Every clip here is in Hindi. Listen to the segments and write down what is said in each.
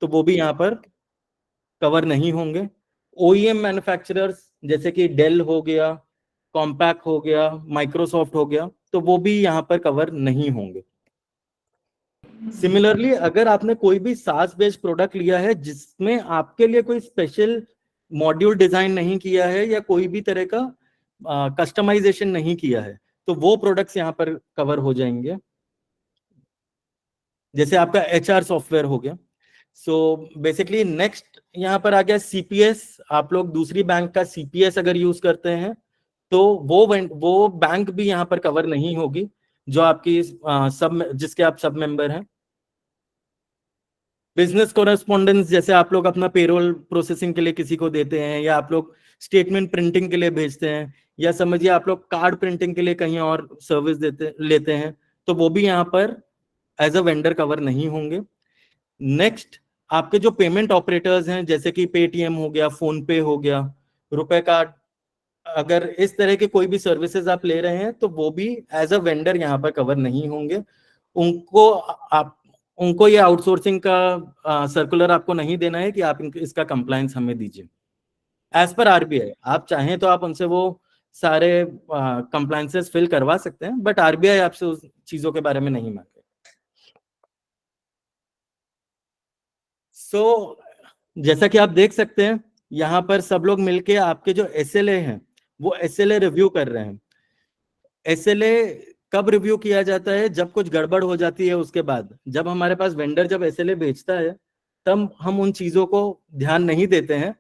तो वो भी यहाँ पर कवर नहीं होंगे। ओईएम मैन्युफैक्चरर्स जैसे कि डेल हो गया, कॉम्पैक हो गया, माइक्रोसॉफ्ट हो गया, तो वो भी यहाँ पर कवर नहीं होंगे। सिमिलरली अगर आपने कोई भी सास बेस्ड प्रोडक्ट लिया है जिसमें आपके लिए कोई स्पेशल मॉड्यूल डिजाइन नहीं किया है या कोई भी तरह का कस्टमाइजेशन नहीं किया है, तो वो प्रोडक्ट्स यहाँ पर कवर हो जाएंगे। जैसे आपका एचआर सॉफ्टवेयर हो गया। सो बेसिकली नेक्स्ट यहाँ पर आ गया सीपीएस। आप लोग दूसरी बैंक का सीपीएस अगर यूज करते हैं तो वो बैंक भी यहाँ पर कवर नहीं होगी जो आपकी सब जिसके आप सब मेंबर हैं। बिजनेस कोरेस्पोंडेंस जैसे आप लोग अपना पेरोल प्रोसेसिंग के लिए किसी को देते हैं, या आप लोग स्टेटमेंट प्रिंटिंग के लिए भेजते हैं, या समझिए आप लोग कार्ड प्रिंटिंग के लिए कहीं और सर्विस लेते हैं, तो वो भी यहाँ पर एज अ वेंडर कवर नहीं होंगे। नेक्स्ट आपके जो पेमेंट ऑपरेटर्स हैं जैसे कि पेटीएम हो गया, फोन पे हो गया, रुपए कार्ड, अगर इस तरह के कोई भी सर्विसेज आप ले रहे हैं तो वो भी एज अ वेंडर यहाँ पर कवर नहीं होंगे। उनको ये आउटसोर्सिंग का सर्कुलर आपको नहीं देना है कि आप इसका कंप्लायंस हमें दीजिए एज पर आरबीआई। आप चाहें तो आप उनसे वो सारे कंप्लायंसेस फिल करवा सकते हैं, बट आरबीआई आपसे उस चीजों के बारे में नहीं मांगे। सो जैसा कि आप देख सकते हैं यहाँ पर सब लोग मिलके आपके जो एसएलए हैं वो एसएलए रिव्यू कर रहे हैं। एसएलए कब रिव्यू किया जाता है? जब कुछ गड़बड़ हो जाती है उसके बाद। जब हमारे पास वेंडर जब एसएलए बेचता है तब हम उन चीजों को ध्यान नहीं देते हैं।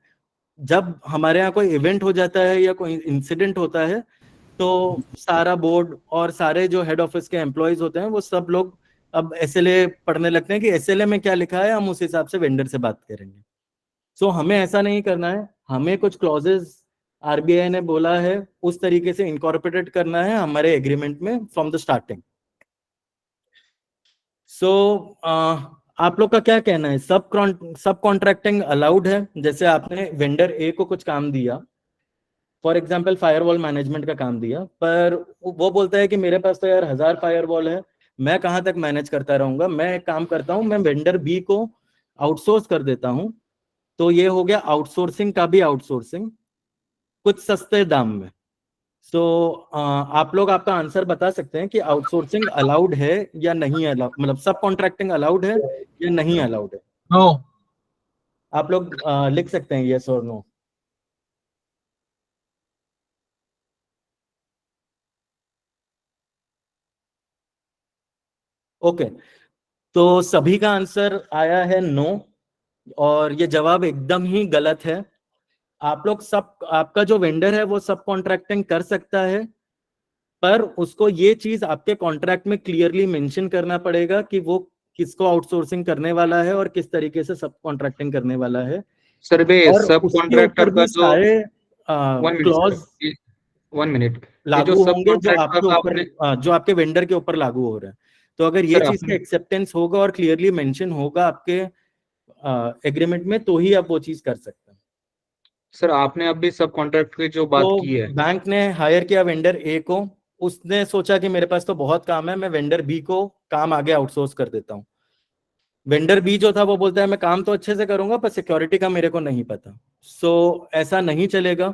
जब हमारे यहाँ कोई इवेंट हो जाता है या कोई इंसिडेंट होता है तो सारा बोर्ड और सारे जो हेड ऑफिस के एम्प्लॉयज होते हैं वो सब लोग अब एसएलए पढ़ने लगते हैं कि एसएलए में क्या लिखा है, हम उस हिसाब से वेंडर से बात करेंगे। सो हमें ऐसा नहीं करना है। हमें कुछ क्लॉजेस आरबीआई ने बोला है उस तरीके से इनकॉर्पोरेट करना है हमारे एग्रीमेंट में फ्रॉम द स्टार्टिंग। सो आप लोग का क्या कहना है? सब कॉन्ट्रैक्टिंग अलाउड है? जैसे आपने वेंडर ए को कुछ काम दिया, फॉर एग्जाम्पल फायरवॉल मैनेजमेंट का काम दिया, पर वो बोलता है कि मेरे पास तो यार 1000 फायरवॉल है, मैं कहाँ तक मैनेज करता रहूंगा, मैं एक काम करता हूँ, मैं वेंडर बी को आउटसोर्स कर देता हूँ। तो ये हो गया आउटसोर्सिंग का भी आउटसोर्सिंग कुछ सस्ते दाम में। सो आप लोग आपका आंसर बता सकते हैं कि आउटसोर्सिंग अलाउड है या नहीं अलाउड, मतलब सब कॉन्ट्रैक्टिंग अलाउड है या नहीं अलाउड है? नो। आप लोग लिख सकते हैं यस और नो। ओके, तो सभी का आंसर आया है नो, और ये जवाब एकदम ही गलत है। आप लोग आपका जो वेंडर है वो सब कॉन्ट्रैक्टिंग कर सकता है, पर उसको ये चीज आपके कॉन्ट्रैक्ट में क्लियरली मेंशन करना पड़ेगा कि वो किसको आउटसोर्सिंग करने वाला है और किस तरीके से सब कॉन्ट्रैक्टिंग करने वाला है। सर बे और सब उसके ऊपर कॉन्ट्रैक्टर का भी जो सारे 1 मिनट क्लॉज सर, 1 मिनट, ये जो लागू सब होंगे जो कॉन्ट्रैक्टर आपके का ऊपर आपने, जो आपके वेंडर के ऊपर लागू हो रहे हैं। तो अगर ये सर चीज का आपने, एक्सेप्टेंस होगा और क्लियरली मेंशन होगा आपके एग्रीमेंट में, तो ही आप वो चीज कर सकते हैं। सर आपने अभी सब कॉन्ट्रैक्ट की जो बात तो की है, बैंक ने हायर किया वेंडर ए को, उसने सोचा कि मेरे पास तो बहुत काम है, मैं वेंडर बी को काम आगे आउटसोर्स कर देता हूँ। वेंडर बी जो था वो बोलता है मैं काम तो अच्छे से करूंगा पर सिक्योरिटी का मेरे को नहीं पता। सो ऐसा नहीं चलेगा।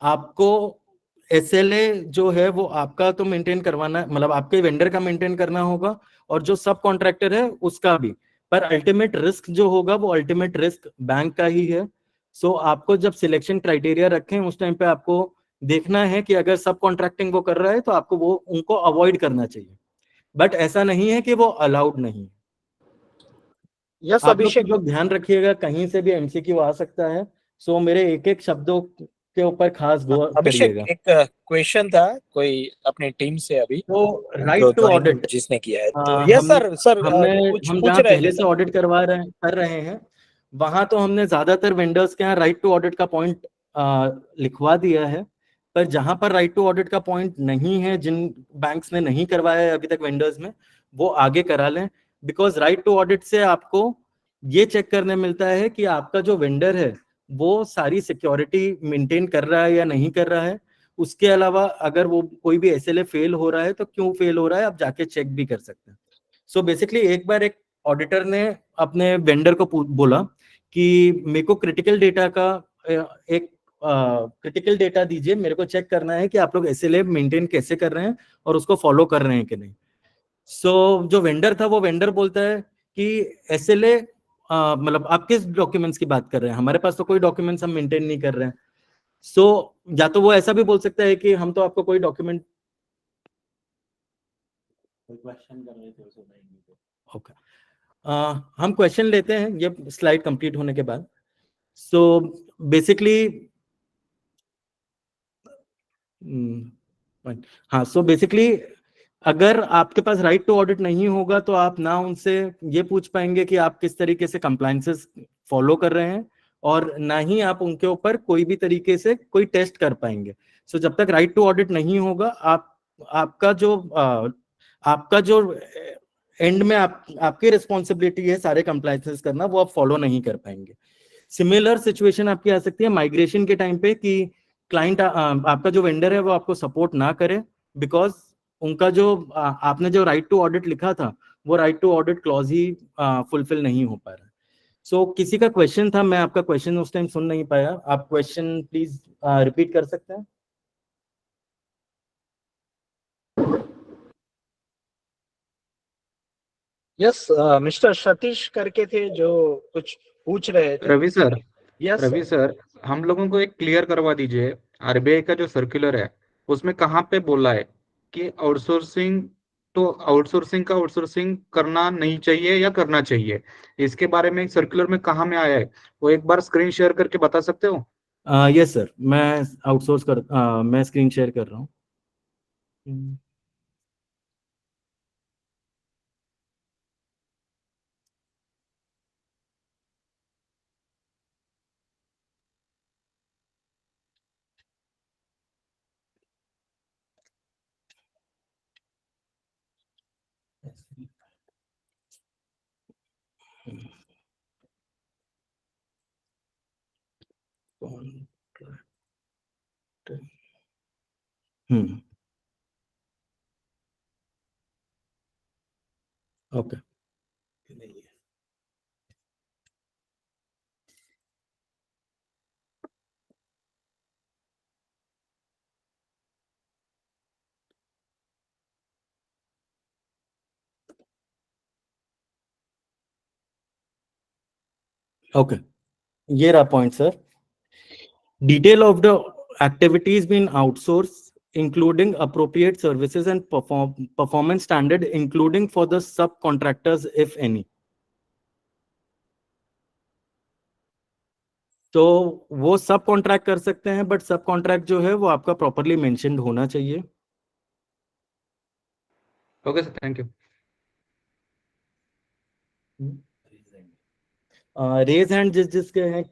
आपको एसएलए जो है वो आपका तो मेंटेन करवाना, मतलब आपके वेंडर का मेंटेन करना होगा और जो सब कॉन्ट्रैक्टर है उसका भी। पर अल्टीमेट रिस्क जो होगा वो अल्टीमेट रिस्क बैंक का ही है। सो आपको जब सिलेक्शन क्राइटेरिया रखें उस टाइम पे आपको देखना है कि अगर सब कॉन्ट्रैक्टिंग वो कर रहा है तो आपको वो उनको अवॉइड करना चाहिए, बट ऐसा नहीं है कि वो अलाउड नहीं है। यस आप अभिषेक। लोग ध्यान रखिएगा कहीं से भी एमसीक्यू आ सकता है। सो मेरे एक एक शब्दों के ऊपर खास गौर अभिषेक करिएगा। एक क्वेश्चन था कोई अपनी टीम से अभी तो जो राइट टू ज्वाइन ऑडिट, जिसने किया है, तो यस हम सर। सर हमने कुछ हम पूछ जहाँ रहे थे पहले से सर। ऑडिट कर रहे हैं वहां तो हमने ज्यादातर वेंडर्स के यहाँ राइट टू ऑडिट का पॉइंट लिखवा दिया है। पर जहां पर राइट टू ऑडिट का पॉइंट नहीं है, जिन बैंक्स ने नहीं करवाया है अभी तक वेंडर्स में, वो आगे करा लें। बिकॉज राइट टू ऑडिट से आपको ये चेक करने मिलता है कि आपका जो वेंडर है वो सारी सिक्योरिटी मेंटेन कर रहा है या नहीं कर रहा है। उसके अलावा अगर वो कोई भी एसएलए फेल हो रहा है तो क्यों फेल हो रहा है आप जाके चेक भी कर सकते हैं। सो बेसिकली एक बार एक ऑडिटर ने अपने वेंडर को बोला कि मेरे को क्रिटिकल डेटा का एक क्रिटिकल डेटा दीजिए, मेरे को चेक करना है कि आप लोग SLA मेंटेन कैसे कर रहे हैं और उसको फॉलो कर रहे हैं कि नहीं। सो जो वेंडर था वो वेंडर बोलता है कि SLA मतलब आप किस डॉक्यूमेंट्स की बात कर रहे हैं, हमारे पास तो कोई डॉक्यूमेंट्स हम मेंटेन नहीं कर रहे हैं। सो या तो वो ऐसा भी बोल सकता है कि हम तो आपको कोई डॉक्यूमेंट क्वेश्चन कर रहे थे ओके हम क्वेश्चन लेते हैं ये स्लाइड कंप्लीट होने के बाद। सो बेसिकली हाँ, सो बेसिकली अगर आपके पास राइट टू ऑडिट नहीं होगा तो आप ना उनसे ये पूछ पाएंगे कि आप किस तरीके से कंप्लायंसेस फॉलो कर रहे हैं, और ना ही आप उनके ऊपर कोई भी तरीके से कोई टेस्ट कर पाएंगे। सो जब तक राइट टू ऑडिट नहीं होगा आपका जो एंड में आपकी रिस्पॉन्सिबिलिटी है सारे कंप्लायंसेस करना, वो आप फॉलो नहीं कर पाएंगे। सिमिलर सिचुएशन आपकी आ सकती है माइग्रेशन के टाइम पे कि क्लाइंट आपका जो वेंडर है वो आपको सपोर्ट ना करे, बिकॉज उनका जो आपने जो राइट टू ऑडिट लिखा था वो राइट टू ऑडिट क्लॉज ही फुलफिल नहीं हो पा रहा। सो किसी का क्वेश्चन था, मैं आपका क्वेश्चन उस टाइम सुन नहीं पाया, आप क्वेश्चन प्लीज रिपीट कर सकते हैं? यस, मिस्टर सतीश करके थे जो कुछ पूछ रहे थे। Ravi sir, yes Ravi sir, हम लोगों को एक क्लियर करवा दीजिए, RBI का जो सर्कुलर है उसमें कहाँ पे बोला है कि आउटसोर्सिंग करना नहीं चाहिए या करना चाहिए? इसके बारे में सर्कुलर में कहाँ में आया है, वो एक बार स्क्रीन शेयर करके बता सकते हो? यस सर, मैं स्क्रीन शेयर कर रहा हूँ। ओके, ओके, ये रहा point sir. Detail of the activities being outsourced, including appropriate services and performance standard, including for the subcontractors, if any. तो वो सब कॉन्ट्रैक्ट कर सकते हैं, बट सब कॉन्ट्रैक्ट जो है वो आपका प्रॉपरली मेंशन्ड होना चाहिए। Okay sir, thank you. Raise hand जिसके हैं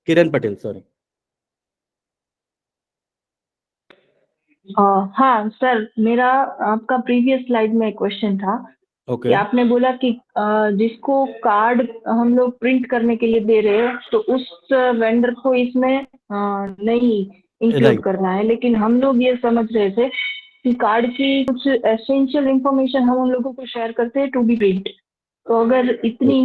किरण पटेल, सॉरी। हाँ सर, मेरा आपका प्रीवियस स्लाइड में क्वेश्चन था कि आपने बोला कि जिसको कार्ड हम लोग प्रिंट करने के लिए दे रहे हैं तो उस वेंडर को इसमें नहीं इंक्लूड करना है, लेकिन हम लोग ये समझ रहे थे कि कार्ड की कुछ एसेंशियल इंफॉर्मेशन हम उन लोगों को शेयर करते हैं टू बी प्रिंट। तो अगर इतनी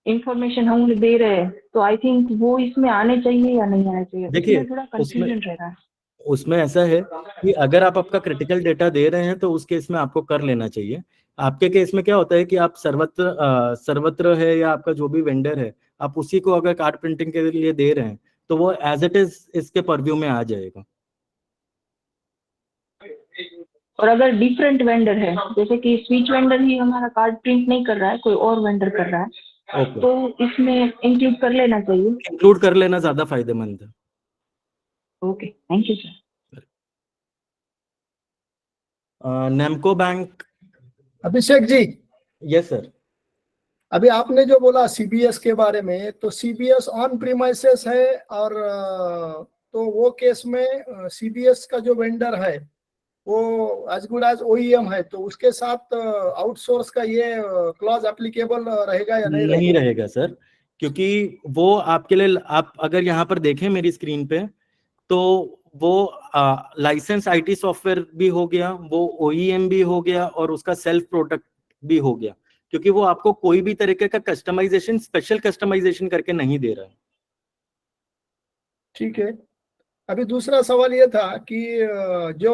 इंफॉर्मेशन हम दे रहे हैं तो आई थिंक वो इसमें आने चाहिए या नहीं आने चाहिए? देखिए, थोड़ा कंफ्यूजन रह रहा है। उसमें ऐसा है कि अगर आप आपका क्रिटिकल डेटा दे रहे हैं तो उस केस में आपको कर लेना चाहिए। आपके केस में क्या होता है कि आप सर्वत्र है या आपका जो भी वेंडर है, आप उसी को अगर कार्ड प्रिंटिंग के लिए दे रहे हैं तो वो एज इट इज इसके परव्यू में आ जाएगा। और अगर डिफरेंट वेंडर है, जैसे कि स्विच वेंडर ही हमारा कार्ड प्रिंट नहीं कर रहा है, कोई और वेंडर कर रहा है, तो इसमें इंक्लूड कर लेना चाहिए। इंक्लूड कर लेना ज्यादा फायदेमंद है। Okay, thank you sir. नेमको bank. Abhishek ji. Yes sir. अभी आपने जो बोला CBS के बारे में, तो CBS ऑन प्रीमाइसेस है, और तो वो केस में CBS का जो वेंडर है वो एज गुड एज OEM है, तो उसके साथ आउटसोर्स का ये क्लॉज एप्लीकेबल रहेगा या नहीं रहेगा सर, क्योंकि वो आपके लिए, आप अगर यहाँ पर देखें मेरी स्क्रीन पे, तो वो लाइसेंस आईटी सॉफ्टवेयर भी हो गया, वो ओईएम भी हो गया, और उसका सेल्फ प्रोडक्ट भी हो गया, क्योंकि वो आपको कोई भी तरीके का कस्टमाइजेशन, स्पेशल कस्टमाइजेशन करके नहीं दे रहा है। ठीक है। अभी दूसरा सवाल ये था कि जो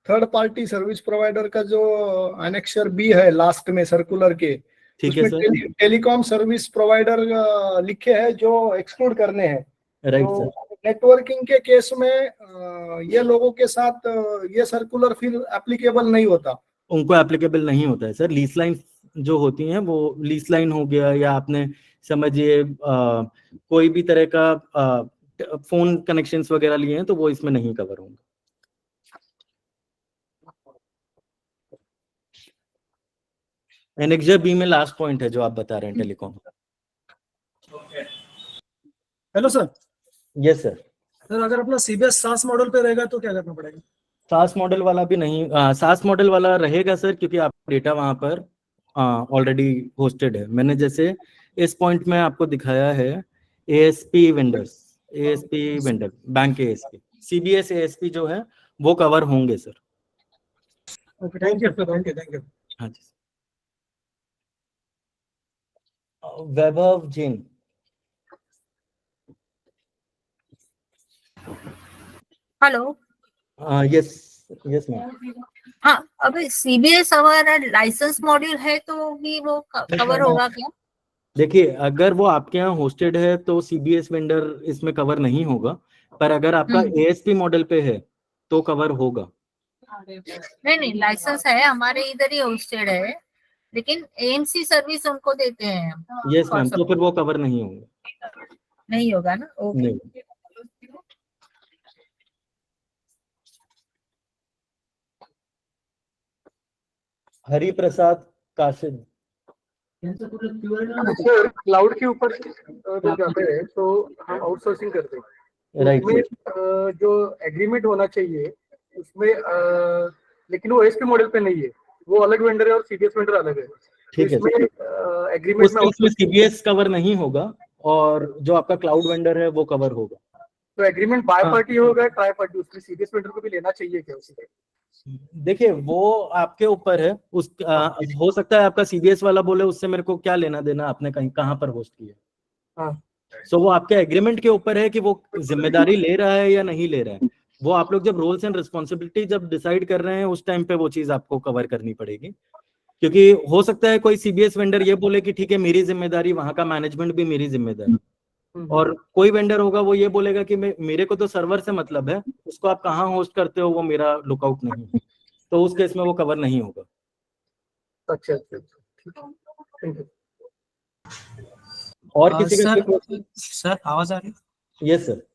थर्ड पार्टी सर्विस प्रोवाइडर का जो एनेक्सर बी है लास्ट में सर्कुलर के, ठीक है उसमें सर। टेलीकॉम सर्विस प्रोवाइडर लिखे हैं जो एक्सक्लूड करने हैं। राइट तो सर। नेटवर्किंग के केस में ये लोगों के साथ ये सर्कुलर फिर एप्लीकेबल नहीं होता। उनको एप्लीकेबल नहीं होता है सर। लीज लाइन जो होती हैं, वो लीज लाइन हो गया, या आपने समझिए कोई भी तरह का फोन कनेक्शंस वगैरह लिए हैं, तो वो इसमें नहीं कवर होंगे। एनेक्सर बी में लास्ट पॉइंट है जो आप बता रहे हैं, telecom. Hello sir. Yes sir. Sir अगर अपना सीबीएस सास मॉडल पे रहेगा तो क्या करना पड़ेगा? सास मॉडल वाला भी नहीं, सास मॉडल वाला रहेगा सर, क्योंकि आपका डेटा वहां पर ऑलरेडी होस्टेड है। मैंने जैसे इस पॉइंट में आपको दिखाया है, ASP vendors, ASP vendor, bank ASP, CBS ASP जो है वो कवर होंगे sir. Okay, thank you sir, thank you. हाँ जी। Vaibhav Jain. Hello. Yes yes ma'am. हाँ, अभी सीबीएस हमारा लाइसेंस मॉड्यूल है तो भी वो कवर होगा क्या? देखिए, अगर वो आपके यहाँ होस्टेड है तो सीबीएस वेंडर इसमें कवर नहीं होगा, पर अगर आपका एएसपी मॉडल पे है तो कवर होगा। नहीं, लाइसेंस है हमारे इधर ही होस्टेड है, लेकिन एएमसी सर्विस उनको देते हैं हम। यस मैम, तो फिर वो कवर नहीं होगा। नहीं होगा ना? ओके। नहीं। हरि प्रसाद काशिद। सर क्लाउड के ऊपर जब जाते हैं तो हम आउटसोर्सिंग करते हैं, राइट उसमें जो एग्रीमेंट होना चाहिए उसमें लेकिन वो एसपी मॉडल पे नहीं है, वो अलग वेंडर है और सीबीएस वेंडर अलग है। ठीक है। एग्रीमेंट उसमें सीबीएस कवर नहीं होगा, और जो आपका क्लाउड वेंडर है वो कवर होगा। तो एग्रीमेंट बाय पार्टी होगा, ट्राई पार्टी, उसमें सीबीएस वेंडर को भी लेना चाहिए क्या उसी? देखिए, वो आपके ऊपर है। हो सकता है आपका सीबीएस वाला बोले उससे मेरे को क्या लेना देना, आपने कहीं कहाँ पर होस्ट किया। सो वो आपके एग्रीमेंट के ऊपर है कि वो जिम्मेदारी ले रहा है या नहीं ले रहा है। वो आप लोग जब रोल्स एंड रिस्पॉन्सिबिलिटी जब डिसाइड कर रहे हैं, उस टाइम पे वो चीज आपको कवर करनी पड़ेगी। क्योंकि हो सकता है कोई सीबीएस वेंडर ये बोले कि ठीक है, मेरी जिम्मेदारी, वहां का मैनेजमेंट भी मेरी जिम्मेदारी, और कोई वेंडर होगा वो ये बोलेगा कि मेरे को तो सर्वर से मतलब है, उसको आप कहाँ होस्ट करते हो वो मेरा लुकआउट नहीं है, तो उस केस में वो कवर नहीं होगा। अच्छा। और किसी का सर आवाज आ रही है? Yes sir.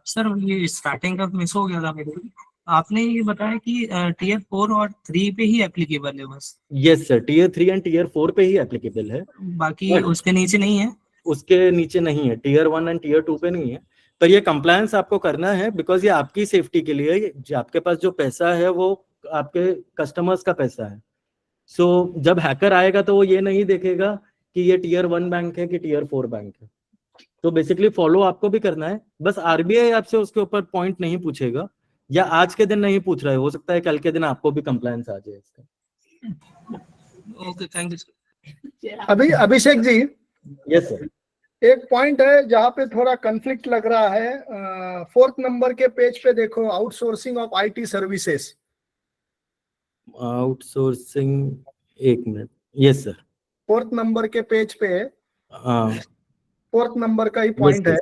सर ये स्टार्टिंग का मिस हो गया था मेरे को। आपने ये बताया कि टीयर 4 और 3 पे ही एप्लीकेबल है बस? Yes sir, tier 3 and tier 4 पे ही एप्लीकेबल है, बाकी उसके नीचे नहीं है? उसके नीचे नहीं है, टीयर 1 एंड टीयर 2 पे नहीं है। पर ये कंप्लायंस आपको करना है, बिकॉज ये आपकी सेफ्टी के लिए, आपके पास जो पैसा है वो आपके कस्टमर्स का पैसा है। सो जब हैकर आएगा तो वो ये नहीं देखेगा कि ये टीयर 1 बैंक है कि टीयर 4 बैंक है। तो बेसिकली फॉलो आपको भी करना है। बस आरबीआई आपसे उसके ऊपर पॉइंट नहीं पूछेगा, या आज के दिन नहीं पूछ रहा है, हो सकता है कल के दिन आपको भी कंप्लायंस आ जाए इसका। Okay, thank you sir. अभी अभिषेक जी, यस सर। एक पॉइंट है जहाँ पे थोड़ा कंफ्लिक्ट लग रहा है। 4th नंबर के पेज पे देखो, outsourcing of IT services. Outsourcing, एक minute. Yes sir. 4th number के पेज पे 4th नंबर का ही पॉइंट है।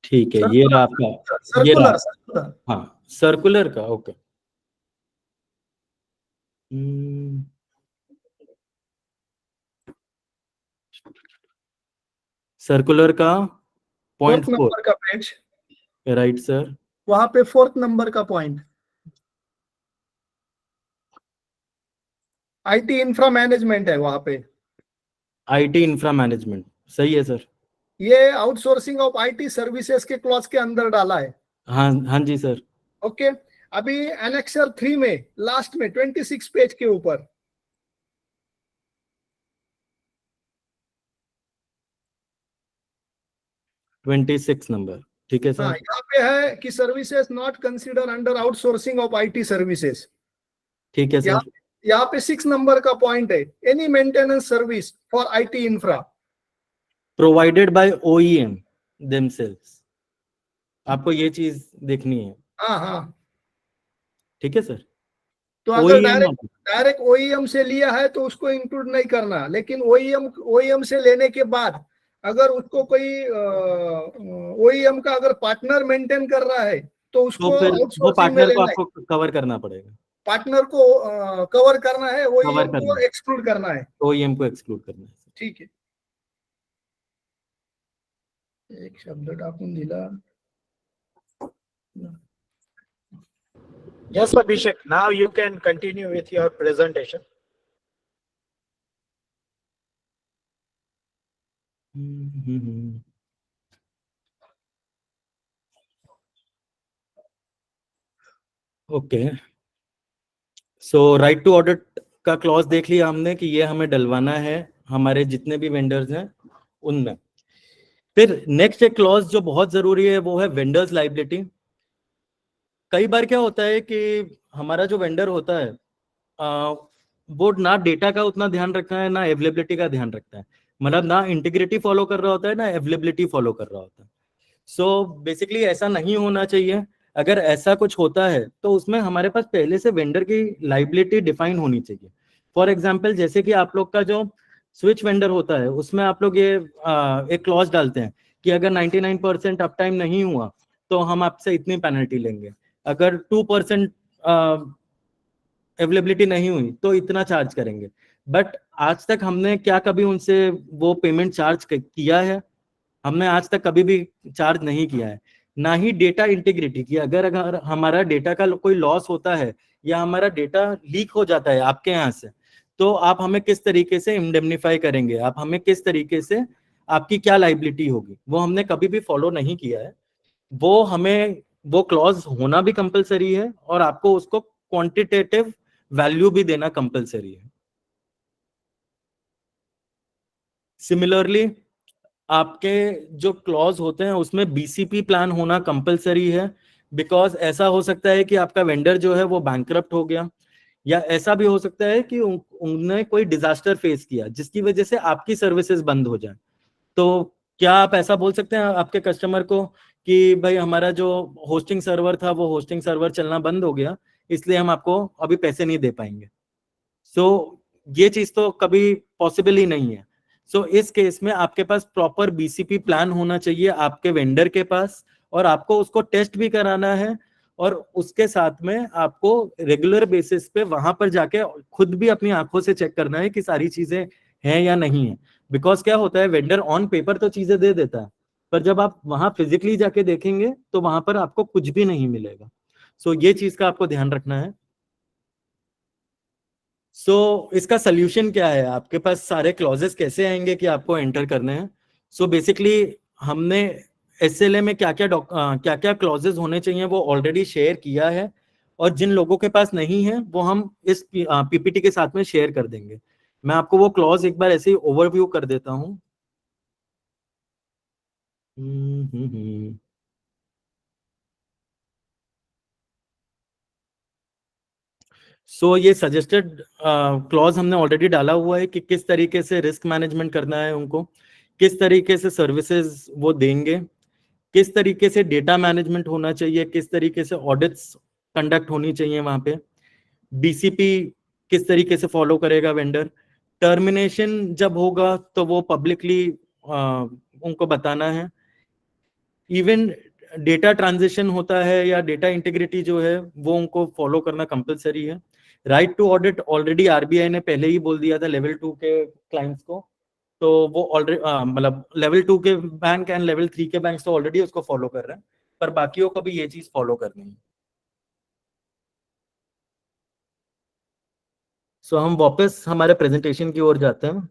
ठीक है, ये रहा आपका, सर्कुलर। हाँ, सर्कुलर का। ओके। सर्कुलर का पॉइंट 4th नंबर का पेज, राइट सर। वहां पे 4th नंबर का पॉइंट, आईटी इंफ्रा मैनेजमेंट है वहां पे। आईटी इंफ्रा मैनेजमेंट, सही है सर। ये आउटसोर्सिंग ऑफ आईटी सर्विसेज के क्लॉज के अंदर डाला है। हाँ जी सर। ओके। अभी एनेक्सर 3 में लास्ट में 26 पेज के ऊपर 26 नंबर, ठीक है हाँ, सर। यहाँ पे है कि services not consider under outsourcing of IT services. ठीक है यहाँ सर। यहाँ पे 6 नंबर का पॉइंट है, any maintenance service for IT infra provided by OEM themselves, आपको ये चीज देखनी है, हाँ हाँ। ठीक है सर। तो अगर OEM डायरेक्ट ओईएम से लिया है तो उसको इंक्लूड नहीं करना, लेकिन ओईएम से लेने के बाद अगर उसको कोई ओईएम का अगर पार्टनर मेंटेन कर रहा है तो उसको तो फिर वो आउटसोर्सिंग में पार्टनर को लेना है। आपको कवर करना पड़ेगा, पार्टनर को कवर करना है, कवर ओईएम को करना, एक्सक्लूड करना है। OEM को एक्सक्लूड करना है। ठीक है, एक शब्द टाकून दिला। Yes, Abhishek. Now you can continue with your presentation. Okay, so right to audit का क्लॉज देख लिया हमने कि ये हमें डलवाना है हमारे जितने भी वेंडर्स हैं उनमें। फिर नेक्स्ट एक क्लॉज जो बहुत जरूरी है वो है वेंडर्स लाइबिलिटी। कई बार क्या होता है कि हमारा जो वेंडर होता है वो ना डेटा का उतना ध्यान रखता है, ना अवेलेबिलिटी का ध्यान रखता है, मतलब ना इंटीग्रिटी फॉलो कर रहा होता है, ना अवेलेबिलिटी फॉलो कर रहा होता है। सो बेसिकली ऐसा नहीं होना चाहिए। अगर ऐसा कुछ होता है तो उसमें हमारे पास पहले से वेंडर की लाइबिलिटी डिफाइन होनी चाहिए। फॉर एग्जाम्पल, जैसे कि आप लोग का जो स्विच वेंडर होता है उसमें आप लोग ये एक क्लॉज डालते हैं कि अगर 99% अप टाइम नहीं हुआ तो हम आपसे इतनी पेनल्टी लेंगे, अगर 2% अवेलेबिलिटी नहीं हुई तो इतना चार्ज करेंगे। बट आज तक हमने क्या कभी उनसे वो पेमेंट चार्ज किया है? हमने आज तक कभी भी चार्ज नहीं किया है। ना ही डेटा इंटीग्रिटी की, अगर हमारा डेटा का कोई लॉस होता है या हमारा डेटा लीक हो जाता है आपके यहाँ से, तो आप हमें किस तरीके से इंडेमनिफाई करेंगे, आप हमें किस तरीके से, आपकी क्या लाइबिलिटी होगी, वो हमने कभी भी फॉलो नहीं किया है। वो हमें वो क्लॉज होना भी कंपलसरी है और आपको उसको क्वांटिटेटिव वैल्यू भी देना कंपलसरी है। सिमिलरली आपके जो क्लॉज होते हैं उसमें BCP प्लान होना कंपलसरी है, बिकॉज ऐसा हो सकता है कि आपका वेंडर जो है वो बैंकरप्ट हो गया, या ऐसा भी हो सकता है कि उन्होंने कोई डिजास्टर फेस किया जिसकी वजह से आपकी सर्विसेज बंद हो जाए। तो क्या आप ऐसा बोल सकते हैं आपके कस्टमर को कि भाई हमारा जो होस्टिंग सर्वर था वो होस्टिंग सर्वर चलना बंद हो गया, इसलिए हम आपको अभी पैसे नहीं दे पाएंगे? सो ये चीज तो कभी पॉसिबल ही नहीं है। सो इस केस में आपके पास प्रॉपर BCP प्लान होना चाहिए आपके वेंडर के पास, और आपको उसको टेस्ट भी कराना है, और उसके साथ में आपको रेगुलर बेसिस पे वहां पर जाके खुद भी अपनी आंखों से चेक करना है कि सारी चीजें हैं या नहीं है। बिकॉज क्या होता है, वेंडर ऑन पेपर तो चीजें दे देता है, पर जब आप वहां फिजिकली जाके देखेंगे तो वहां पर आपको कुछ भी नहीं मिलेगा। सो ये चीज का आपको ध्यान रखना है। इसका सोल्यूशन क्या है, आपके पास सारे क्लॉजेस कैसे आएंगे कि आपको एंटर करने हैं? बेसिकली हमने SLA में क्या क्या क्लॉजेस होने चाहिए वो ऑलरेडी शेयर किया है, और जिन लोगों के पास नहीं है वो हम इस PPT के साथ में शेयर कर देंगे। मैं आपको वो क्लॉज एक बार ऐसे ही ओवरव्यू कर देता हूँ। ये सजेस्टेड क्लॉज हमने ऑलरेडी डाला हुआ है कि किस तरीके से रिस्क मैनेजमेंट करना है उनको, किस तरीके से सर्विसेज वो देंगे, किस तरीके से डेटा मैनेजमेंट होना चाहिए, किस तरीके से ऑडिट्स कंडक्ट होनी चाहिए वहां पे, BCP किस तरीके से फॉलो करेगा वेंडर, टर्मिनेशन जब होगा तो वो पब्लिकली उनको बताना है, इवन डेटा ट्रांजिशन होता है या डेटा इंटीग्रिटी जो है वो उनको फॉलो करना कंपलसरी है। Right to audit already RBI ने पहले ही बोल दिया था लेवल 2 के क्लाइंट्स को, तो वो ऑलरेडी मतलब लेवल 2 के बैंक एंड लेवल 3 के बैंक तो ऑलरेडी उसको फॉलो कर रहे हैं, पर बाकियों को भी ये चीज फॉलो करनी है। हम वापस हमारे प्रेजेंटेशन की ओर जाते हैं।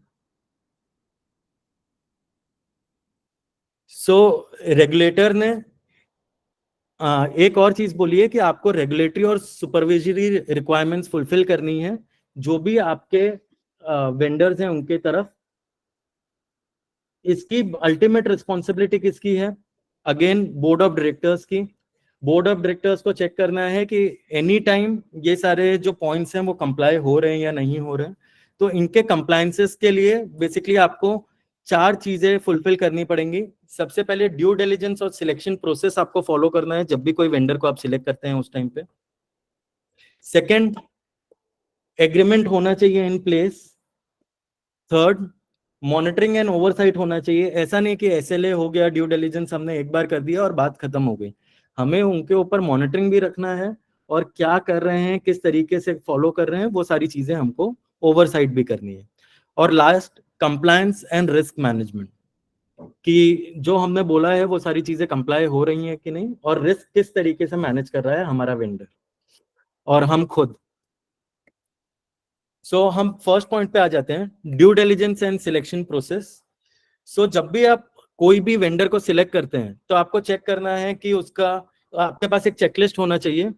रेगुलेटर ने एक और चीज बोली है कि आपको रेगुलेटरी और सुपरविजरी रिक्वायरमेंट्स फुलफिल करनी है जो भी आपके वेंडर्स हैं उनके तरफ। इसकी अल्टीमेट रिस्पॉन्सिबिलिटी किसकी है? अगेन बोर्ड ऑफ डायरेक्टर्स की। बोर्ड ऑफ डायरेक्टर्स को चेक करना है कि एनी टाइम ये सारे जो पॉइंट्स हैं वो कंप्लाई हो रहे हैं या नहीं हो रहे हैं। तो इनके कंप्लायंसेस के लिए बेसिकली आपको 4 चीजें फुलफिल करनी पड़ेंगी। सबसे पहले ड्यू डिलिजेंस और सिलेक्शन प्रोसेस आपको फॉलो करना है जब भी कोई वेंडर को आप सिलेक्ट करते हैं उस टाइम पे। सेकंड, एग्रीमेंट होना चाहिए in place. Third, monitoring and oversight होना चाहिए। ऐसा नहीं कि एसएलए हो गया, ड्यू डिलिजेंस हमने एक बार कर दिया और बात खत्म हो गई। हमें उनके ऊपर मॉनिटरिंग भी रखना है और क्या कर रहे हैं, किस तरीके से फॉलो कर रहे हैं, वो सारी चीजें हमको ओवरसाइट भी करनी है। और last, compliance and risk management, कि जो हमने बोला है वो सारी चीजें कंप्लाई हो रही हैं कि नहीं, और रिस्क किस तरीके से मैनेज कर रहा है हमारा वेंडर और हम खुद। सो हम फर्स्ट पॉइंट पे आ जाते हैं, due diligence and selection process. So जब भी आप कोई भी वेंडर को सिलेक्ट करते हैं तो आपको चेक करना है कि उसका, आपके पास एक चेकलिस्ट होना चाहिए